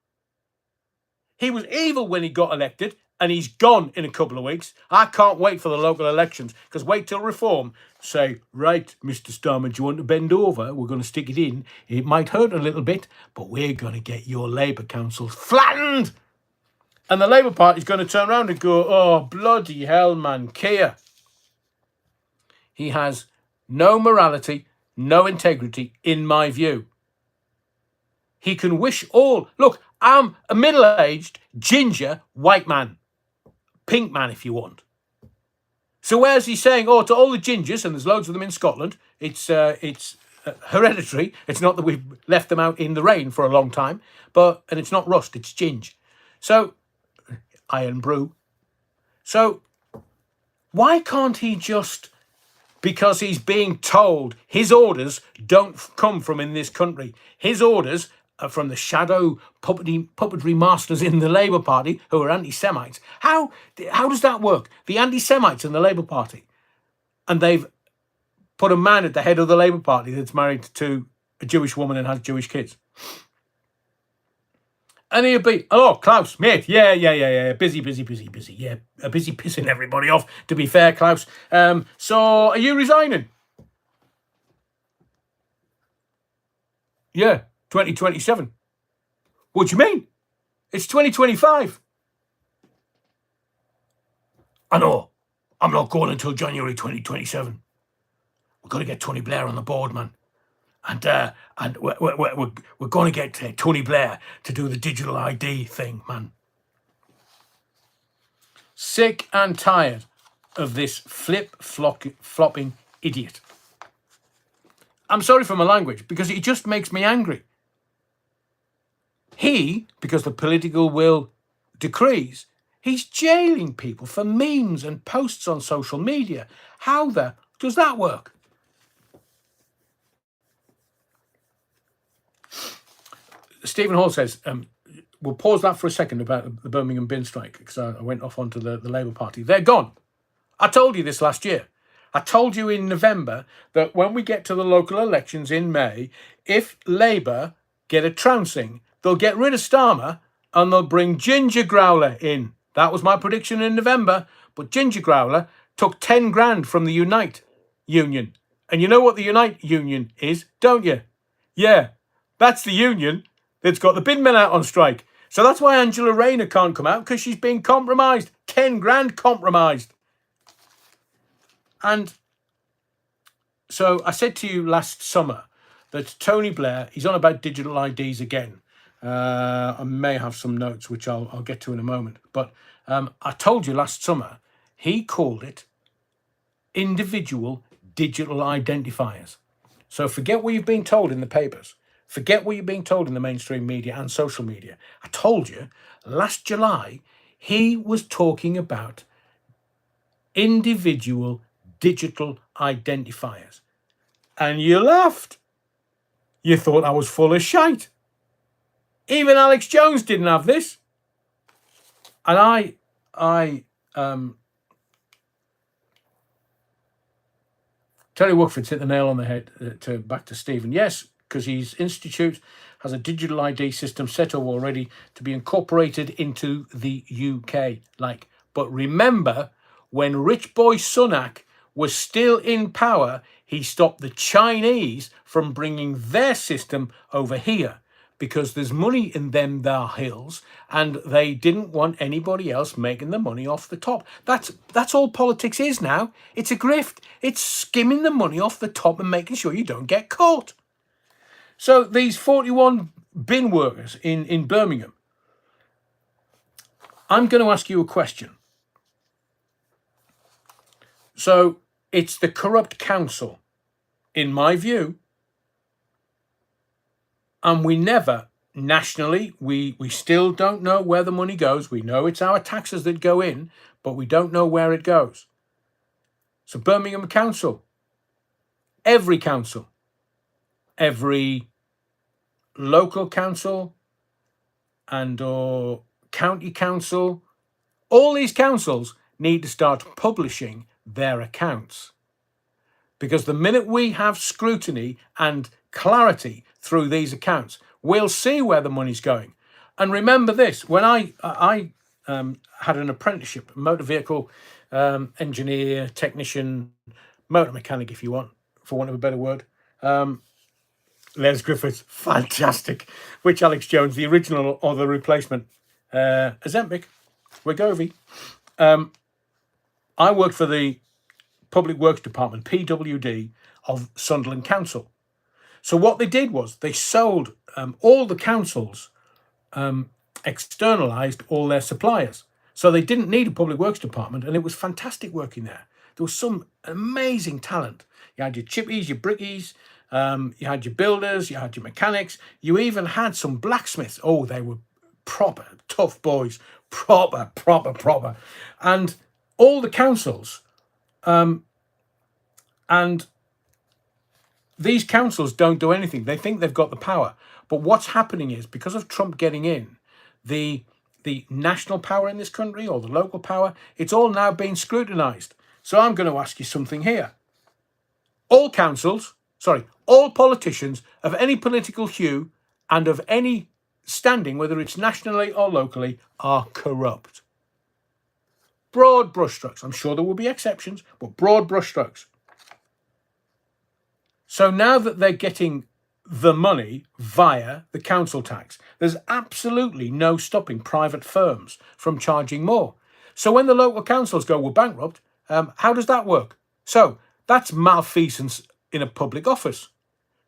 He was evil when he got elected, and he's gone in a couple of weeks. I can't wait for the local elections, because wait till Reform say, right, Mr. Starmer, do you want to bend over? We're going to stick it in. It might hurt a little bit, but we're going to get your Labour councils flattened. And the Labour Party's going to turn around and go, oh, bloody hell, man, Keir. He has no morality, no integrity, in my view. He can wish all... Look, I'm a middle-aged, ginger, white man. Pink man, if you want. So where's he saying, oh, to all the gingers, and there's loads of them in Scotland, it's hereditary. It's not that we've left them out in the rain for a long time, and it's not rust, it's ginge. So, iron brew. So, why can't he just, because he's being told his orders don't come from in this country, his orders are from the shadow puppetry masters in the Labour Party who are anti-Semites. How does that work? The anti-Semites in the Labour Party, and they've put a man at the head of the Labour Party that's married to a Jewish woman and has Jewish kids. And he'll be, oh, Klaus, mate, yeah, busy, yeah, busy pissing everybody off, to be fair, Klaus. So, are you resigning? Yeah, 2027. What do you mean? It's 2025. I know, I'm not going until January 2027. We've got to get Tony Blair on the board, man. And we're going to get Tony Blair to do the digital ID thing, man. Sick and tired of this flip-flopping idiot. I'm sorry for my language, because it just makes me angry. He, because the political will decrees, he's jailing people for memes and posts on social media. How does that work? Stephen Hall says, we'll pause that for a second about the Birmingham bin strike, because I went off onto the Labour Party. They're gone. I told you this last year. I told you in November that when we get to the local elections in May, if Labour get a trouncing, they'll get rid of Starmer and they'll bring Ginger Growler in. That was my prediction in November. But Ginger Growler took 10 grand from the Unite Union. And you know what the Unite Union is, don't you? Yeah, that's the union that's got the bin men out on strike. So that's why Angela Rayner can't come out, because she's being compromised. 10 grand compromised. And so I said to you last summer that Tony Blair, he's on about digital IDs again. I may have some notes, which I'll get to in a moment. But I told you last summer, he called it individual digital identifiers. So forget what you've been told in the papers. Forget what you're being told in the mainstream media and social media. I told you last July, he was talking about individual digital identifiers. And you laughed. You thought I was full of shite. Even Alex Jones didn't have this. And Terry Woodford's hit the nail on the head. Back to Stephen. Yes, because his institute has a digital ID system set up already to be incorporated into the UK. But remember, when Rich Boy Sunak was still in power, he stopped the Chinese from bringing their system over here because there's money in them there hills, and they didn't want anybody else making the money off the top. That's all politics is now. It's a grift. It's skimming the money off the top and making sure you don't get caught. So these 41 bin workers in Birmingham, I'm going to ask you a question. So it's the corrupt council, in my view, and we never, nationally, we still don't know where the money goes. We know it's our taxes that go in, but we don't know where it goes. So Birmingham Council, every local council and or county council, all these councils need to start publishing their accounts. Because the minute we have scrutiny and clarity through these accounts, we'll see where the money's going. And remember this, when I had an apprenticeship, motor vehicle engineer, technician, motor mechanic, if you want, for want of a better word. Les Griffiths, fantastic. Which Alex Jones, the original or the replacement? Ozempic, Wegovy. I worked for the Public Works Department, PWD, of Sunderland Council. So what they did was they sold all the councils, externalised all their suppliers. So they didn't need a Public Works Department, and it was fantastic working there. There was some amazing talent. You had your chippies, your brickies, you had your builders, you had your mechanics, you even had some blacksmiths. Oh, they were proper, tough boys, proper. And all the councils, and these councils don't do anything. They think they've got the power. But what's happening is, because of Trump getting in, the national power in this country, or the local power, it's all now being scrutinised. So I'm going to ask you something here. All politicians of any political hue and of any standing, whether it's nationally or locally, are corrupt. Broad brushstrokes. I'm sure there will be exceptions, but broad brushstrokes. So now that they're getting the money via the council tax, there's absolutely no stopping private firms from charging more. So when the local councils go, we're bankrupt, how does that work? So that's malfeasance in a public office.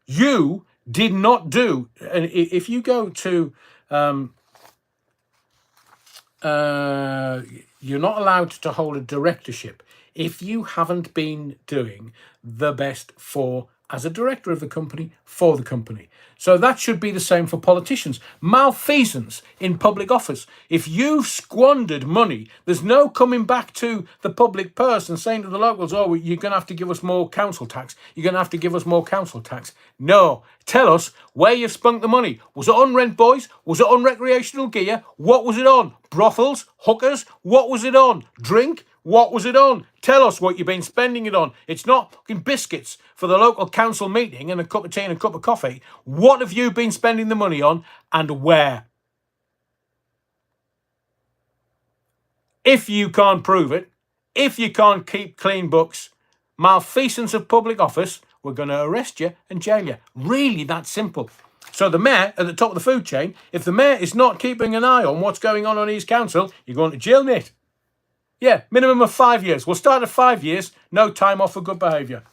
You did not do, and if you go to, you're not allowed to hold a directorship if you haven't been doing the best as a director of the company, for the company. So that should be the same for politicians. Malfeasance in public office. If you've squandered money, there's no coming back to the public purse and saying to the locals, oh, you're going to have to give us more council tax. You're going to have to give us more council tax. No. Tell us where you've spunk the money. Was it on rent boys? Was it on recreational gear? What was it on? Brothels? Hookers? What was it on? Drink? What was it on? Tell us what you've been spending it on. It's not fucking biscuits for the local council meeting and a cup of tea and a cup of coffee. What have you been spending the money on, and where? If you can't prove it, if you can't keep clean books, malfeasance of public office, we're going to arrest you and jail you. Really that simple. So the mayor at the top of the food chain, if the mayor is not keeping an eye on what's going on his council, you're going to jail, mate. Yeah, minimum of 5 years. We'll start at 5 years, no time off for good behaviour.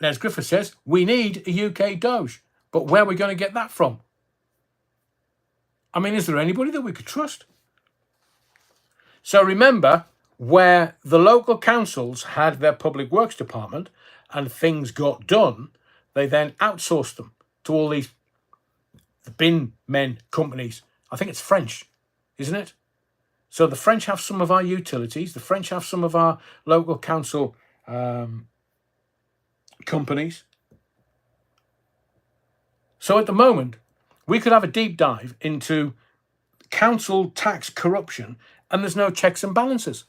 Les Griffith says, we need a UK Doge. But where are we going to get that from? I mean, is there anybody that we could trust? So remember, where the local councils had their public works department and things got done, they then outsourced them to all these bin men companies. I think it's French, isn't it? So the French have some of our utilities. The French have some of our local council companies. So at the moment, we could have a deep dive into council tax corruption, and there's no checks and balances.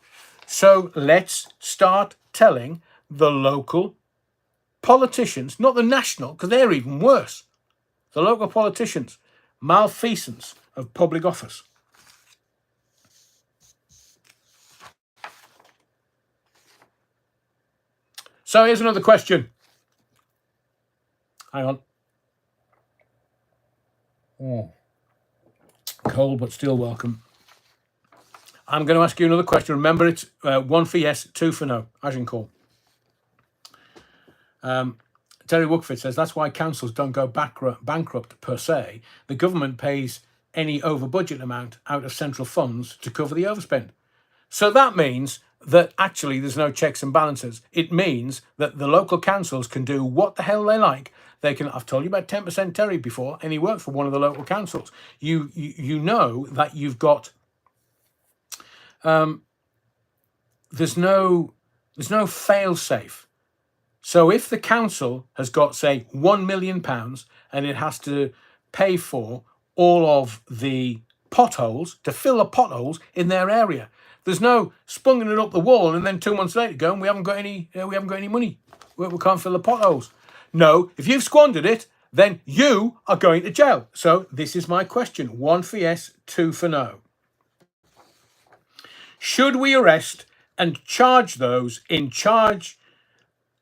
So let's start telling the local politicians, not the national, because they're even worse. The local politicians, malfeasance of public office. So here's another question. Hang on. Oh. Cold, but still welcome. I'm going to ask you another question. Remember, it's 1 for yes, 2 for no. As you can call. Terry Wookford says that's why councils don't go bankrupt per se. The government pays any over budget amount out of central funds to cover the overspend. So that means that actually there's no checks and balances. It means that the local councils can do what the hell they like. They can. I've told you about 10% Terry before, and he worked for one of the local councils. You know that you've got. There's no fail safe. So if the council has got, say, £1 million and it has to pay for all of the potholes, to fill the potholes in their area, there's no sponging it up the wall and then 2 months later going, we haven't got any money. We can't fill the potholes. No, if you've squandered it, then you are going to jail. So this is my question. 1 for yes, 2 for no. Should we arrest and charge those in charge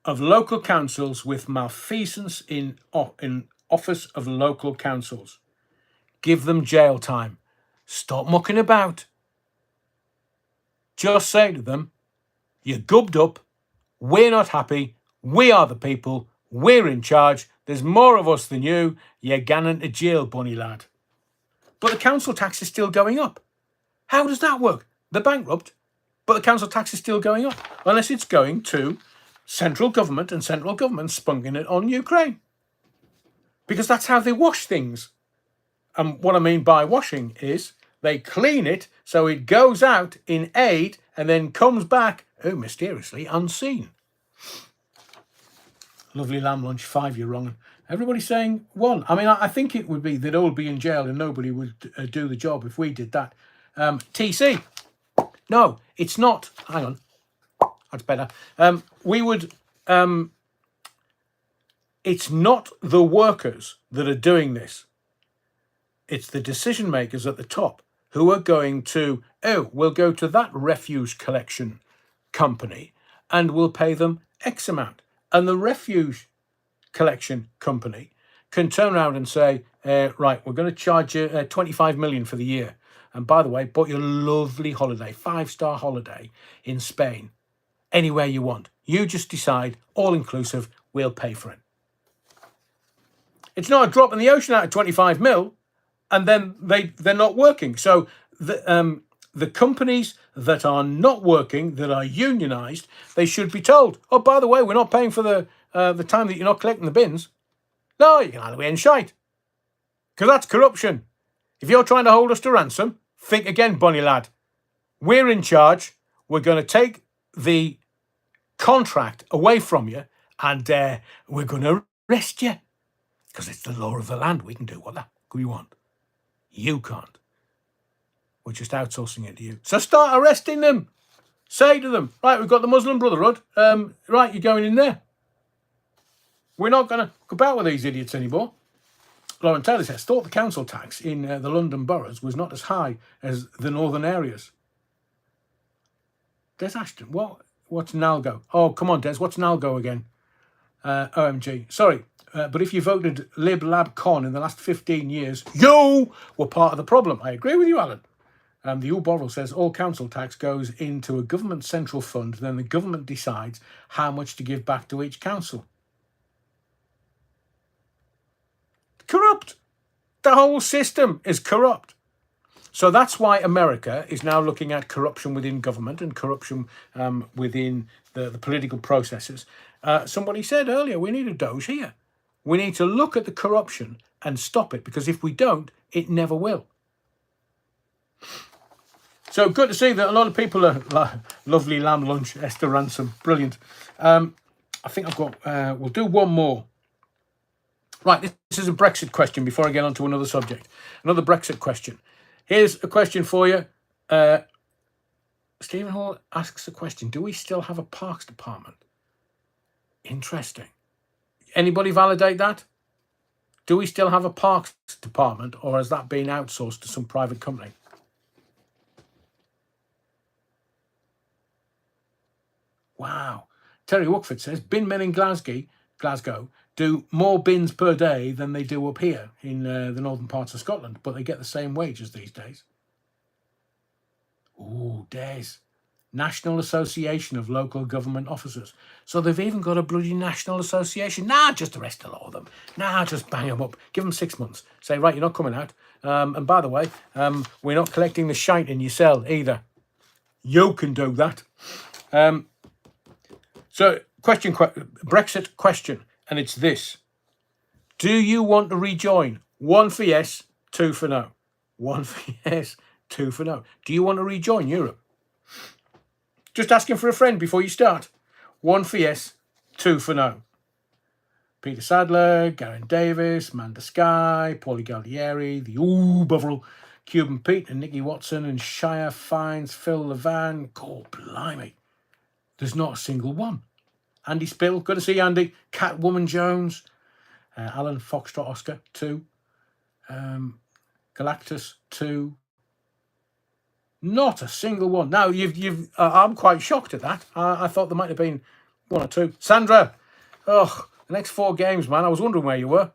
of local councils with malfeasance in office of local councils? Give them jail time. Stop mucking about. Just say to them, you're gubbed up, we're not happy, we are the people, we're in charge, there's more of us than you, you're going to jail, bunny lad. But the council tax is still going up. How does that work? They're bankrupt, but the council tax is still going up, unless it's going to central government and central government spunking it on Ukraine. Because that's how they wash things. And what I mean by washing is they clean it so it goes out in aid and then comes back, mysteriously unseen. Lovely lamb lunch, 5, you're wrong. Everybody's saying 1. I mean, I think it would be they'd all be in jail and nobody would do the job if we did that. TC. No, it's not. Hang on. That's better. We would... it's not the workers that are doing this. It's the decision makers at the top who are going to, we'll go to that refuse collection company and we'll pay them X amount. And the refuse collection company can turn around and say, right, we're going to charge you 25 million for the year. And by the way, bought you a lovely holiday, 5-star holiday in Spain, anywhere you want. You just decide, all inclusive, we'll pay for it. It's not a drop in the ocean out of 25 mil, and then they're not working. So the companies that are not working, that are unionised, they should be told, oh, by the way, we're not paying for the time that you're not collecting the bins. No, you can either be in shite. Because that's corruption. If you're trying to hold us to ransom, think again, bunny lad. We're in charge. We're going to take the contract away from you, and we're going to arrest you. Because it's the law of the land. We can do what we want. You can't. We're just outsourcing it to you. So start arresting them. Say to them, right, we've got the Muslim Brotherhood. Right, you're going in there. We're not going to go about with these idiots anymore. Lauren Taylor says, thought the council tax in the London boroughs was not as high as the northern areas. Des Ashton, what's Nalgo? Oh, come on, Des, what's Nalgo again? OMG. Sorry, but if you voted Lib Lab Con in the last 15 years, you were part of the problem. I agree with you, Alan. The U Borrell says all council tax goes into a government central fund, then the government decides how much to give back to each council. Corrupt. The whole system is corrupt. So that's why America is now looking at corruption within government and corruption within the political processes. Somebody said earlier, we need a Doge here. We need to look at the corruption and stop it, because if we don't, it never will. So good to see that a lot of people are lovely lamb lunch, Esther Ransom, brilliant. I think I've got, we'll do one more. Right, this is a Brexit question before I get on to another subject. Another Brexit question. Here's a question for you. Stephen Hall asks the question, do we still have a parks department? Interesting. Anybody validate that? Do we still have a parks department, or has that been outsourced to some private company? Wow. Terry Wookford says, bin men in Glasgow do more bins per day than they do up here in the northern parts of Scotland, but they get the same wages these days. Ooh, Des. National Association of Local Government Officers. So they've even got a bloody national association. Nah, just arrest a lot of them. Nah, just bang them up. Give them 6 months. Say, right, you're not coming out. And by the way, we're not collecting the shite in your cell either. You can do that. So, Brexit question, and it's this. Do you want to rejoin? 1 for yes, 2 for no. 1 for yes, 2 for no. Do you want to rejoin Europe? Just asking for a friend before you start. 1 for yes, 2 for no. Peter Sadler, Garen Davis, Amanda Sky, Paulie Galdieri, the Bovril, Cuban Pete and Nicky Watson and Shire Fines, Phil Levan. God blimey. There's not a single one. Andy Spill, good to see you, Andy. Catwoman Jones, Alan Foxtrot Oscar, 2. Galactus, 2. Not a single one. Now, I'm quite shocked at that. I thought there might have been 1 or 2. Sandra, the next 4 games, man. I was wondering where you were.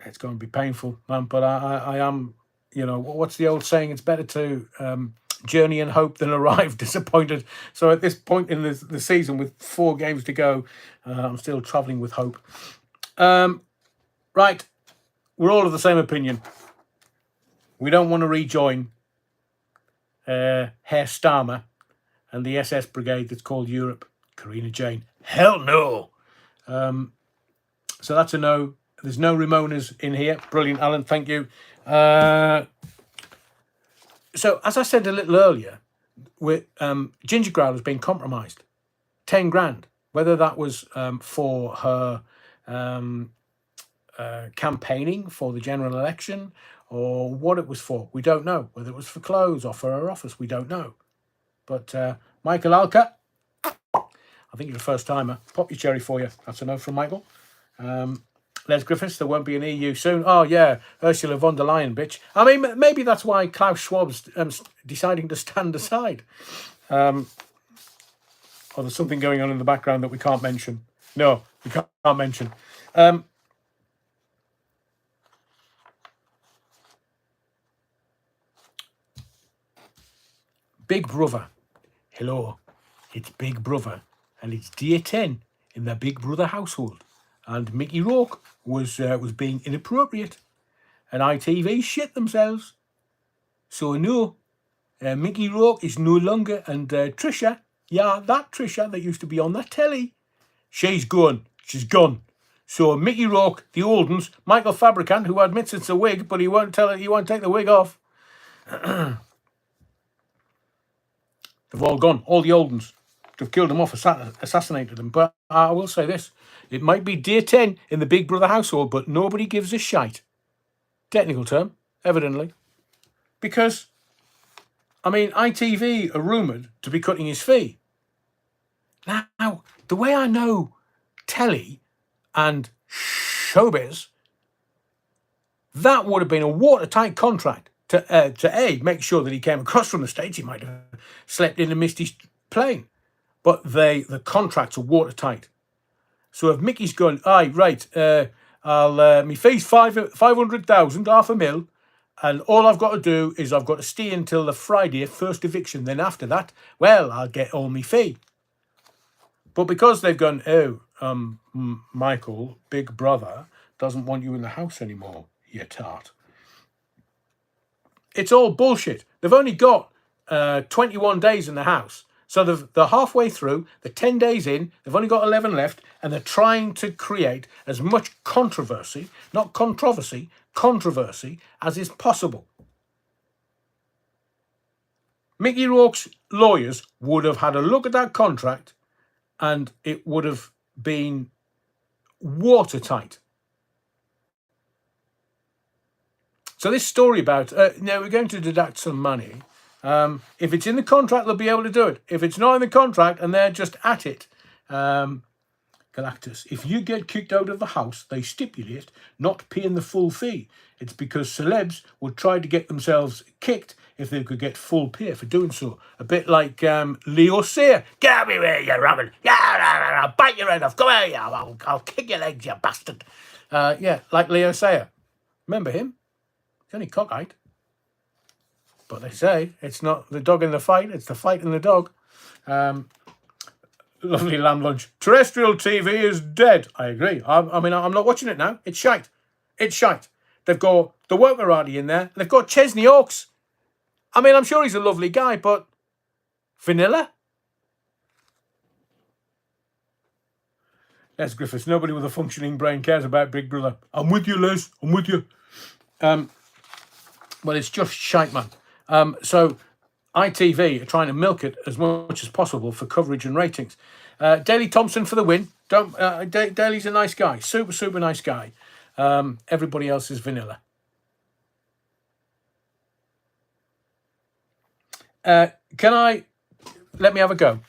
It's going to be painful, man. But I am, what's the old saying? It's better to journey and hope than arrive disappointed. So at this point in the season, with 4 games to go, I'm still travelling with hope. Right, we're all of the same opinion. We don't want to rejoin Herr Starmer and the SS brigade that's called Europe. Karina Jane, hell no. So that's a no. There's no Ramonas in here. Brilliant, Alan, thank you. So as I said a little earlier, Ginger Growl has been compromised. 10 grand. Whether that was for her campaigning for the general election or what it was for, we don't know. Whether it was for clothes or for her office, we don't know. But Michael Alka, I think you're a first timer. Pop your cherry for you. That's a no from Michael. Les Griffiths, there won't be an EU soon. Oh yeah, Ursula von der Leyen, bitch. I mean, maybe that's why Klaus Schwab's deciding to stand aside. Or there's something going on in the background that we can't mention. No, we can't mention. Big Brother. Hello, it's Big Brother, and it's day 10 in the Big Brother household. And Mickey Rourke was being inappropriate, and ITV shit themselves. So no, Mickey Rourke is no longer, and Trisha, that Trisha that used to be on that telly, she's gone. She's gone. So Mickey Rourke, the old uns, Michael Fabricant, who admits it's a wig, but he won't take the wig off. They've all gone, all the old uns. They've killed them off, assassinated them. But I will say this, it might be day 10 in the Big Brother household, but nobody gives a shite. Technical term, evidently. Because, I mean, ITV are rumoured to be cutting his fee. Now, the way I know telly and Showbiz, that would have been a watertight contract to make sure that he came across from the States. He might have slept in a misty plane. But the contracts are watertight. So if Mickey's going, aye, right, me fee's 500,000, $500,000, and all I've got to do is I've got to stay until the Friday, first eviction. Then after that, well, I'll get all me fee. But because they've gone, Michael, Big Brother, doesn't want you in the house anymore, you tart. it's all bullshit. They've only got 21 days in the house. So they're halfway through, they're 10 days in, they've only got 11 left, and they're trying to create as much controversy, not controversy, controversy, as is possible. Mickey Rourke's lawyers would have had a look at that contract and it would have been watertight. So this story about, now we're going to deduct some money. If it's in the contract, they'll be able to do it. If it's not in the contract and they're just at it, Galactus, if you get kicked out of the house, they stipulate not paying the full fee. It's because celebs would try to get themselves kicked if they could get full pay for doing so. A bit like Leo Sayer. Get out of here, you rabbit. Yeah, I'll bite your head off. Come here, I'll kick your legs, you bastard. Yeah, like Leo Sayer. Remember him? He's only cockeyed. But they say it's not the dog in the fight, it's the fight in the dog. Lovely lamb lunch. Terrestrial TV is dead. I agree. I mean, I'm not watching it now. It's shite. It's shite. They've got the Workerati in there. They've got Chesney Hawkes. I mean, I'm sure he's a lovely guy, but vanilla? Les Griffiths. Nobody with a functioning brain cares about Big Brother. I'm with you, Les. I'm with you. Well, it's just shite, man. So ITV are trying to milk it as much as possible for coverage and ratings. Daley Thompson for the win. Daley's a nice guy. Super, super nice guy. Everybody else is vanilla. Let me have a go.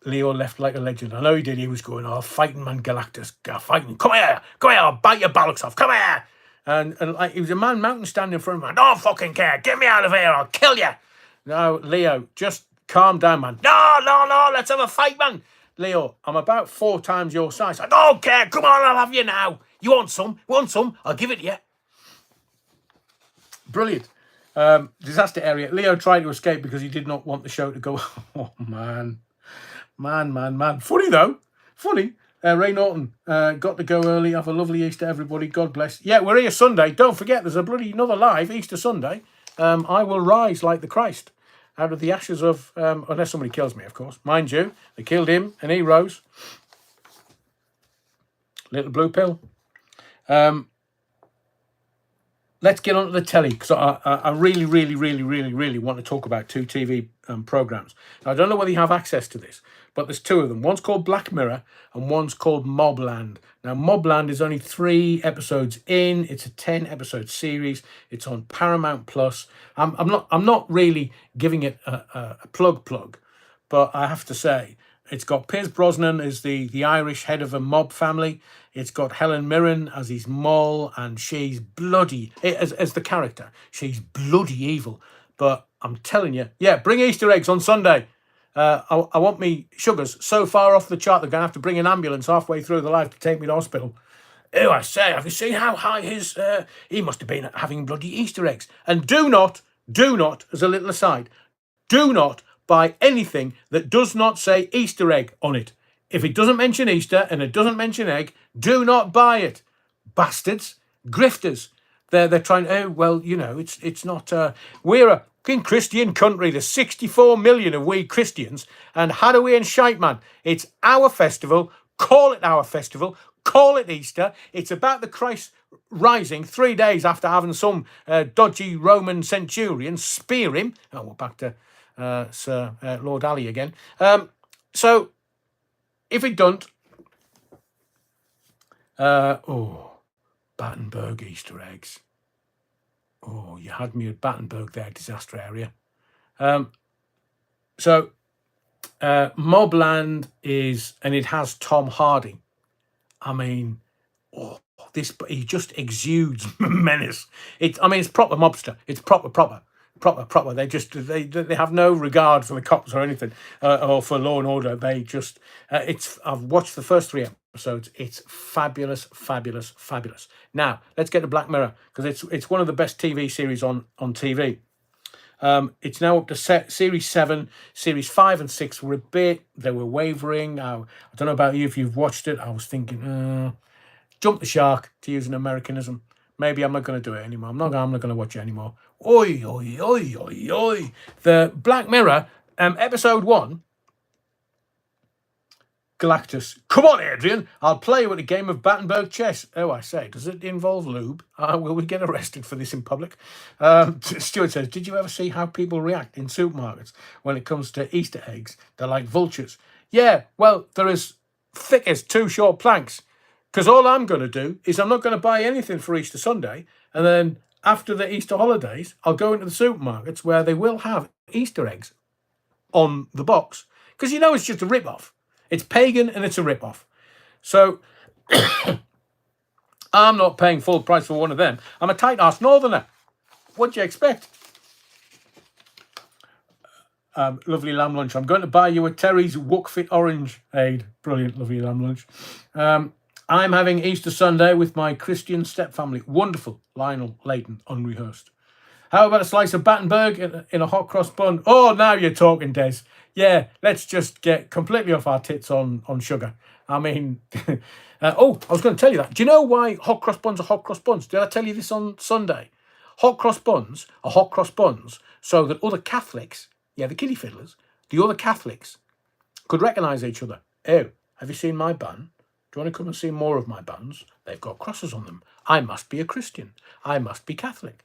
Leo left like a legend. I know he did. He was going, oh, fighting man Galactus. Fighting. Come here. I'll bite your bollocks off. Come here. And like he was a man mountain standing in front of him. I don't fucking care. Get me out of here. I'll kill you. No, Leo, just calm down, man. No. Let's have a fight, man. Leo, I'm about 4 times your size. I don't care. Come on, I'll have you now. You want some? I'll give it to you. Brilliant. Disaster area. Leo tried to escape because he did not want the show to go. Oh, man. Funny, though. Funny. Ray Norton, got to go early. Have a lovely Easter, everybody. God bless. Yeah, we're here Sunday. Don't forget, there's a bloody another live Easter Sunday. I will rise like the Christ out of the ashes of, unless somebody kills me, of course. Mind you, they killed him and he rose. Little blue pill. Let's get on to the telly, because I really want to talk about 2 TV programmes. Now, I don't know whether you have access to this, but there's 2 of them. One's called Black Mirror and one's called Mobland. Now, Mobland is only 3 episodes in. It's a 10-episode series. It's on Paramount Plus. I'm not really giving it a plug, but I have to say, it's got Piers Brosnan as the Irish head of a mob family. It's got Helen Mirren as his mole, and she's bloody, as the character, she's bloody evil. But I'm telling you, yeah, bring Easter eggs on Sunday. I want me sugars so far off the chart, they're going to have to bring an ambulance halfway through the life to take me to hospital. Oh, I say, have you seen how high his, he must have been having bloody Easter eggs. And do not, as a little aside, do not buy anything that does not say Easter egg on it. If it doesn't mention Easter and it doesn't mention egg, do not buy it. Bastards, grifters. They're trying. Oh well, you know, it's not. We're a fucking Christian country. There's 64 million of we Christians, and how do we and shite, man? It's our festival. Call it our festival. Call it Easter. It's about the Christ rising 3 days after having some dodgy Roman centurion spear him. Oh, we're back to Sir Lord Ali again. So if it don't, Battenberg Easter eggs. Oh, you had me at Battenberg there, disaster area. So Mobland is, and it has Tom Hardy. I mean, he just exudes menace. It's proper mobster. It's proper. They just they have no regard for the cops or anything, or for law and order. They just I've watched the first 3 episodes. It's fabulous. Now let's get to Black Mirror, because it's one of the best TV series on TV. It's now up to series 7. Series 5 and 6 were they were wavering. I don't know about you if you've watched it. I was thinking, jump the shark, to use an Americanism. maybe I'm not going to do it anymore. I'm not going to watch it anymore. Oi, oi, oi, oi, oi. The Black Mirror, episode 1, Galactus. Come on, Adrian. I'll play you at a game of Battenberg chess. Oh, I say, does it involve lube? Will we get arrested for this in public? Stuart says, did you ever see how people react in supermarkets when it comes to Easter eggs? They're like vultures. Yeah, well, they're as thick as 2 short planks. Because all I'm going to do is I'm not going to buy anything for Easter Sunday. And then after the Easter holidays, I'll go into the supermarkets where they will have Easter eggs on the box. Because it's just a rip-off. It's pagan and it's a rip-off. So I'm not paying full price for one of them. I'm a tight-ass northerner. What do you expect? Lovely lamb lunch. I'm going to buy you a Terry's Wookfit Orange Aid. Brilliant, lovely lamb lunch. I'm having Easter Sunday with my Christian stepfamily. Wonderful. Lionel Leighton, unrehearsed. How about a slice of Battenberg in a hot cross bun? Oh, now you're talking, Des. Yeah, let's just get completely off our tits on sugar. I mean, I was going to tell you that. Do you know why hot cross buns are hot cross buns? Did I tell you this on Sunday? Hot cross buns are hot cross buns so that other Catholics, the kiddie fiddlers, the other Catholics could recognise each other. Oh, have you seen my bun? Do you want to come and see more of my buns? They've got crosses on them. I must be a Christian. I must be Catholic.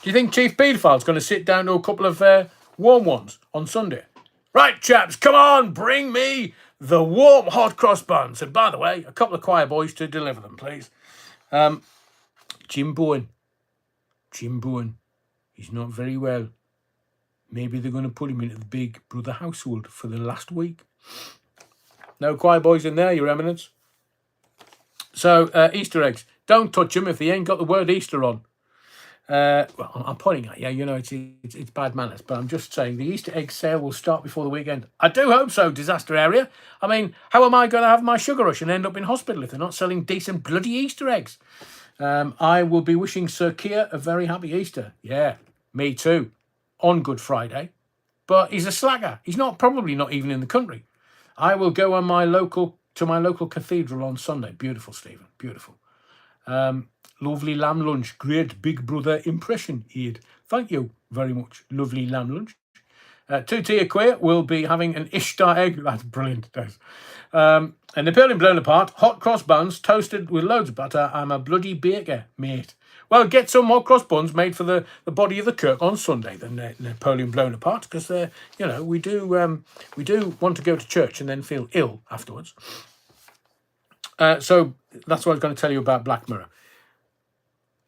Do you think Chief Paedophile's going to sit down to a couple of warm ones on Sunday? Right, chaps, come on, bring me the warm hot cross buns. And by the way, a couple of choir boys to deliver them, please. Jim Bowen, he's not very well. Maybe they're going to put him into the Big Brother household for the last week. No choir boys in there, Your Eminence. So, Easter eggs. Don't touch them if they ain't got the word Easter on. Well, I'm pointing at you. It's bad manners, but I'm just saying the Easter egg sale will start before the weekend. I do hope so, disaster area. I mean, how am I going to have my sugar rush and end up in hospital if they're not selling decent bloody Easter eggs? I will be wishing Sir Keir a very happy Easter. Yeah, me too. On Good Friday. But he's a slacker. He's probably not even in the country. I will go to my local cathedral on Sunday. Beautiful, Stephen. Beautiful. Lovely lamb lunch. Great Big Brother impression, Ed. Thank you very much. Lovely lamb lunch. 2 Queer will be having an Ishtar egg. That's brilliant, Des. A Napoleon blown apart. Hot cross buns toasted with loads of butter. I'm a bloody baker, mate. Well, get some hot cross buns made for the body of the Kirk on Sunday. The Napoleon blown apart, because we do want to go to church and then feel ill afterwards. So that's what I was going to tell you about Black Mirror.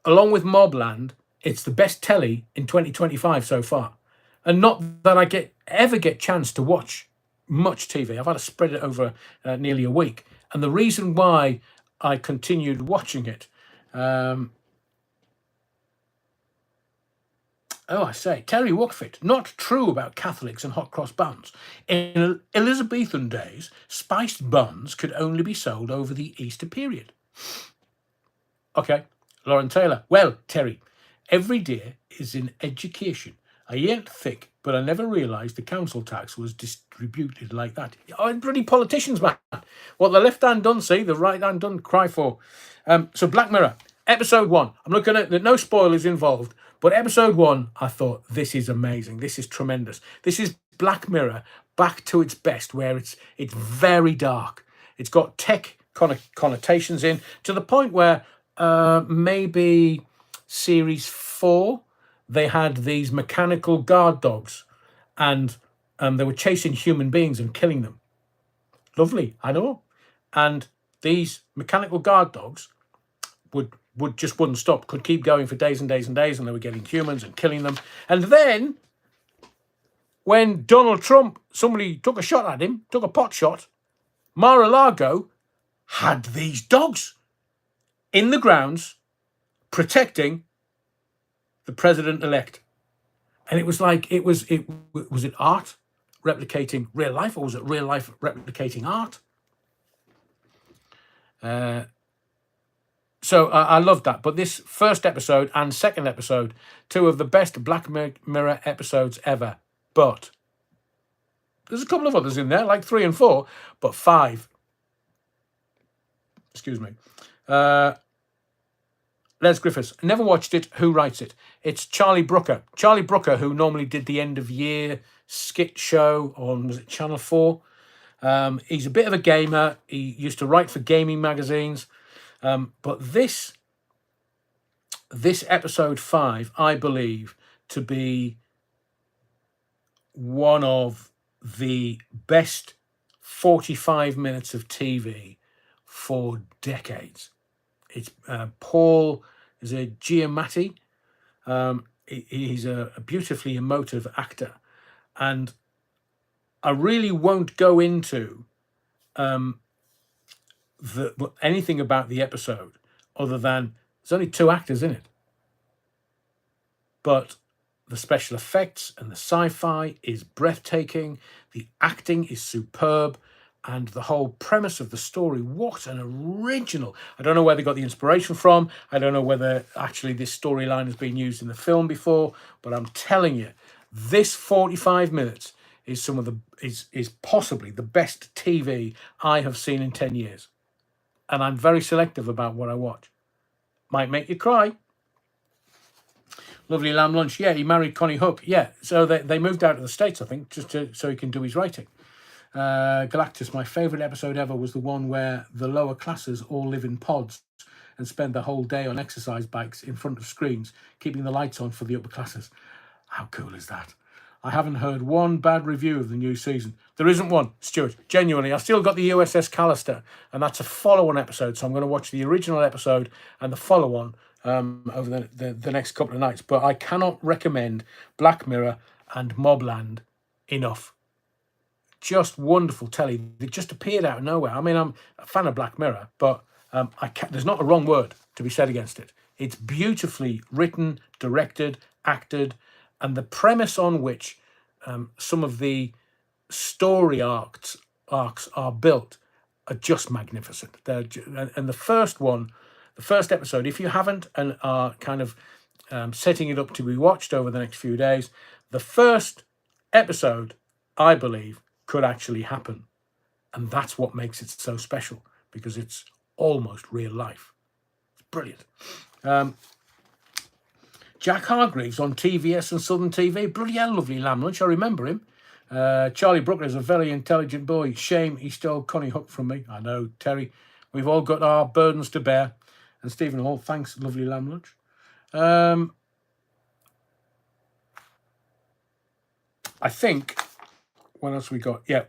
Along with Mobland, it's the best telly in 2025 so far. And not that I ever get chance to watch much TV. I've had to spread it over nearly a week. And the reason why I continued watching it, Terry Wookfit, not true about Catholics and hot cross buns. In Elizabethan days, spiced buns could only be sold over the Easter period. Okay, Lauren Taylor. Well, Terry, every day is in education. I ain't thick, but I never realised the council tax was distributed like that. Oh, bloody politicians, man. What the left hand done see, the right hand done cry for. So Black Mirror, episode 1. I'm not going to, no spoilers involved, but episode 1, I thought, this is amazing. This is tremendous. This is Black Mirror back to its best, where it's very dark. It's got tech connotations in, to the point where maybe series 4, they had these mechanical guard dogs, and they were chasing human beings and killing them. Lovely, I know. And these mechanical guard dogs wouldn't stop, could keep going for days and days and days, and they were getting humans and killing them. And then, when Donald Trump, somebody took a shot at him, took a pot shot, Mar-a-Lago had these dogs in the grounds protecting the president-elect. And it was like, was it art replicating real life, or was it real life replicating art? So I loved that. But this first episode and second episode, 2 of the best Black Mirror episodes ever. But there's a couple of others in there, like 3 and 4, but 5. Excuse me. Les Griffiths. Never watched it. Who writes it? It's Charlie Brooker. Charlie Brooker, who normally did the end of year skit show on, was it Channel 4? He's a bit of a gamer. He used to write for gaming magazines. But this episode 5, I believe, to be one of the best 45 minutes of TV for decades. It's Paul is a Giamatti. He's a beautifully emotive actor, and I really won't go into anything about the episode other than there's only 2 actors in it, but the special effects and the sci-fi is breathtaking. The acting is superb. And the whole premise of the story, what an original. I don't know where they got the inspiration from. I don't know whether actually this storyline has been used in the film before. But I'm telling you, this 45 minutes is is possibly the best TV I have seen in 10 years. And I'm very selective about what I watch. Might make you cry. Lovely lamb lunch. Yeah, he married Connie Hook. Yeah, so they moved out of the States, I think, just so he can do his writing. Galactus, my favourite episode ever was the one where the lower classes all live in pods and spend the whole day on exercise bikes in front of screens, keeping the lights on for the upper classes. How cool is that? I haven't heard one bad review of the new season. There isn't one, Stuart. Genuinely, I've still got the USS Callister, and that's a follow-on episode, so I'm going to watch the original episode and the follow-on over the next couple of nights. But I cannot recommend Black Mirror and Mobland enough. Just wonderful telly. It just appeared out of nowhere. I mean, I'm a fan of Black Mirror, but there's not a wrong word to be said against it. It's beautifully written, directed, acted, and the premise on which some of the story arcs are built are just magnificent. And the first episode, if you haven't and are kind of setting it up to be watched over the next few days, the first episode, I believe, could actually happen. And that's what makes it so special, because it's almost real life. It's brilliant. Jack Hargreaves on TVS and Southern TV. Bloody hell, lovely lamb lunch. I remember him. Charlie Brooker is a very intelligent boy. Shame he stole Connie Hook from me. I know, Terry. We've all got our burdens to bear. And Stephen Hall, thanks, lovely lamb lunch. I think... What else we got? Yeah.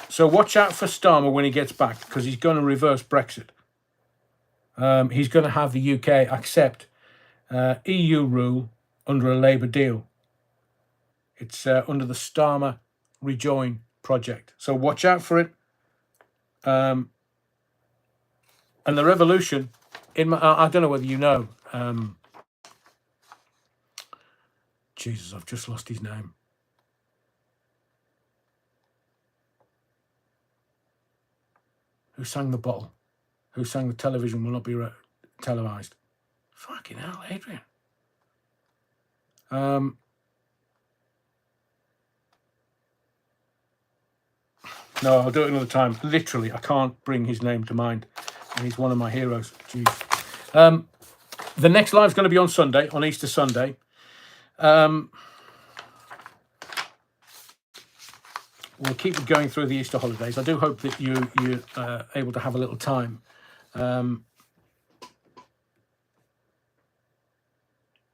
So watch out for Starmer when he gets back, because he's going to reverse Brexit. He's going to have the UK accept EU rule under a Labour deal. It's under the Starmer Rejoin project. So watch out for it. And the revolution, I don't know whether you know... Jesus, I've just lost his name. Who sang The Bottle? Who sang The Television Will Not Be Televised? Fucking hell, Adrian. No, I'll do it another time. Literally, I can't bring his name to mind. And he's one of my heroes. Jeez. The next live's going to be on Sunday, on Easter Sunday. We'll keep it going through the Easter holidays. I do hope that you're able to have a little time.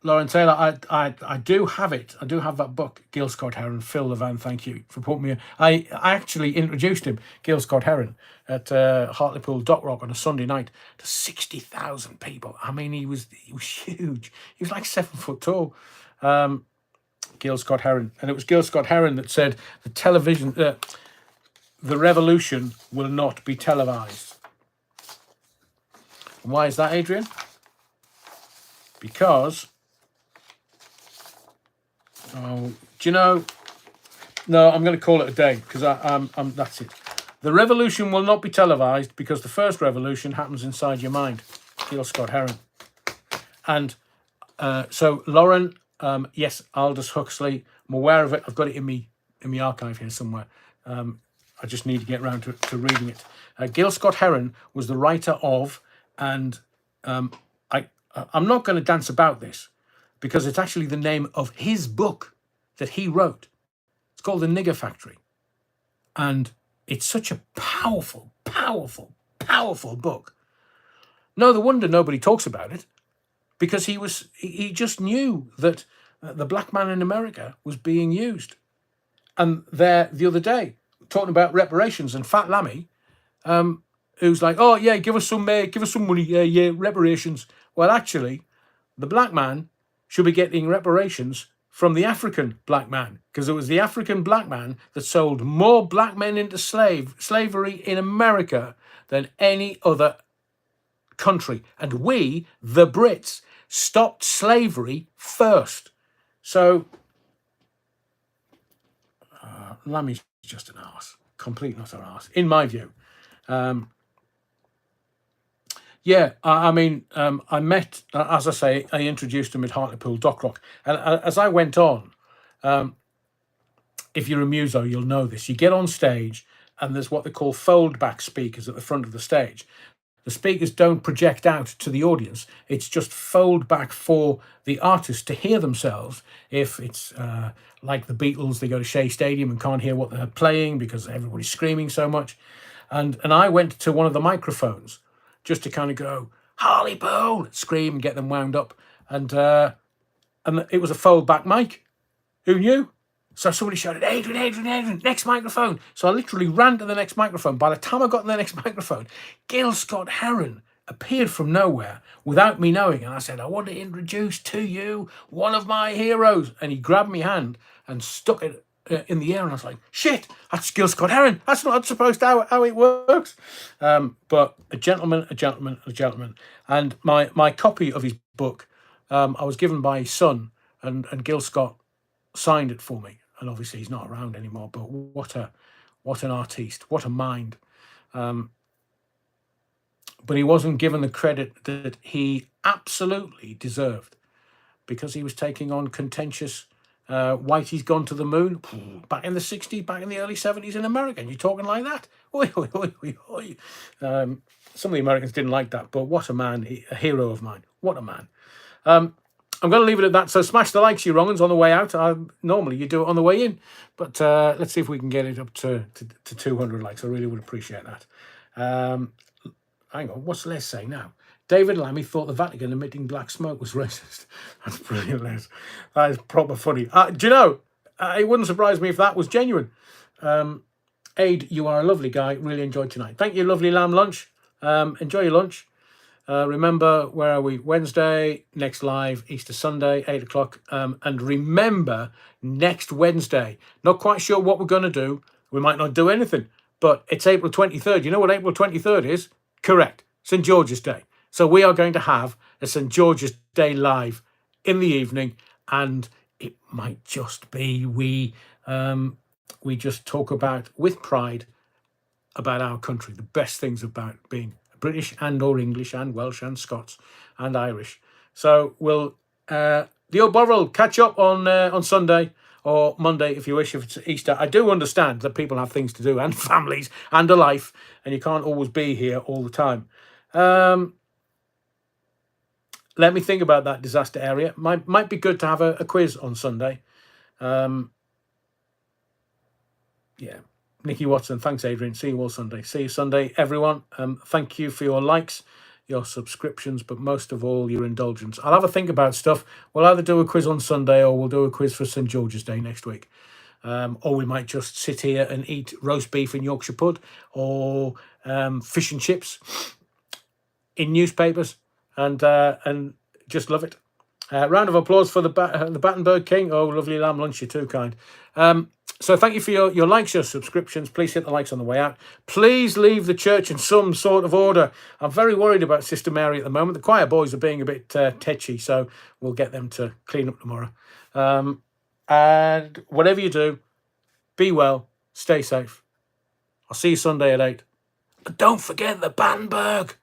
Lauren Taylor, I do have it. I do have that book, Gil Scott Heron. Phil Levan, thank you for putting me in. I actually introduced him, Gil Scott Heron, at Hartlepool Dock Rock on a Sunday night to 60,000 people. I mean, he was huge. He was like 7 foot tall. Gil Scott Heron. And it was Gil Scott Heron that said the revolution will not be televised. And why is that, Adrian? Because... Oh, do you know? No, I'm going to call it a day, because that's it. The revolution will not be televised because the first revolution happens inside your mind. Gil Scott Heron. And so Lauren, yes, Aldous Huxley. I'm aware of it. I've got it in me archive here somewhere. I just need to get around to reading it. Gil Scott-Heron was the writer of, and I'm not going to dance about this because it's actually the name of his book that he wrote. It's called The Nigger Factory. And it's such a powerful, powerful, powerful book. No wonder nobody talks about it, because he just knew that the black man in America was being used. And there the other day, talking about reparations, and Fat Lammy, who's like, oh yeah, give us some money, yeah, reparations. Well, actually, the black man should be getting reparations from the African black man, because it was the African black man that sold more black men into slavery in America than any other country. And we, the Brits, stopped slavery first. So Lammy's just an arse, complete and utter arse, in my view. Yeah, I mean, I met, as I say, I introduced him at Hartlepool Dockrock. And as I went on, if you're a muso, you'll know this. You get on stage and there's what they call fold-back speakers at the front of the stage. The speakers don't project out to the audience. It's just fold back for the artist to hear themselves. If it's like the Beatles, they go to Shea Stadium and can't hear what they're playing because everybody's screaming so much. And I went to one of the microphones just to kind of go, Hartlepool, scream and get them wound up. And it was a fold back mic. Who knew? So somebody shouted, Adrian, next microphone. So I literally ran to the next microphone. By the time I got to the next microphone, Gil Scott-Heron appeared from nowhere without me knowing. And I said, I want to introduce to you one of my heroes. And he grabbed my hand and stuck it in the air. And I was like, shit, that's Gil Scott-Heron. That's not supposed to how it works. But a gentleman. And my copy of his book, I was given by his son, and Gil Scott signed it for me. And obviously he's not around anymore, but what an artiste, what a mind. But he wasn't given the credit that he absolutely deserved, because he was taking on contentious Whitey's Gone to the Moon back in the 60s, back in the early 70s in America. And you're talking like that. Oi, oi, oi, oi, oi. Some of the Americans didn't like that, but what a man, a hero of mine. What a man. I'm going to leave it at that. So smash the likes, you wrong'uns, on the way out. Normally you do it on the way in, but let's see if we can get it up to 200 likes. I really would appreciate that. Hang on, what's Les say now? David Lammy thought the Vatican emitting black smoke was racist. That's brilliant, Les. That is proper funny. Do you know, it wouldn't surprise me if that was genuine. Aid, you are a lovely guy. Really enjoyed tonight. Thank you, lovely lamb lunch. Enjoy your lunch. Remember, where are we? Wednesday, next live, Easter Sunday, 8 o'clock. And remember, next Wednesday, not quite sure what we're going to do. We might not do anything, but it's April 23rd. You know what April 23rd is? Correct. St. George's Day. So we are going to have a St. George's Day live in the evening, and it might just be we just talk about, with pride, about our country, the best things about being British and or English and Welsh and Scots and Irish. So we'll the old Bovril catch up on Sunday or Monday if you wish, if it's Easter. I do understand that people have things to do and families and a life, and you can't always be here all the time. Let me think about that disaster area. Might be good to have a quiz on Sunday. Yeah. Nikki Watson, thanks, Adrian. See you all Sunday. See you Sunday, everyone. Thank you for your likes, your subscriptions, but most of all, your indulgence. I'll have a think about stuff. We'll either do a quiz on Sunday or we'll do a quiz for St. George's Day next week. Or we might just sit here and eat roast beef and Yorkshire pud, or fish and chips in newspapers, and just love it. Round of applause for the Battenberg King. Oh, lovely lamb lunch, you're too kind. So thank you for your likes, your subscriptions. Please hit the likes on the way out. Please leave the church in some sort of order. I'm very worried about Sister Mary at the moment. The choir boys are being a bit tetchy, so we'll get them to clean up tomorrow. And whatever you do, be well, stay safe. I'll see you Sunday at 8. But don't forget the Battenberg.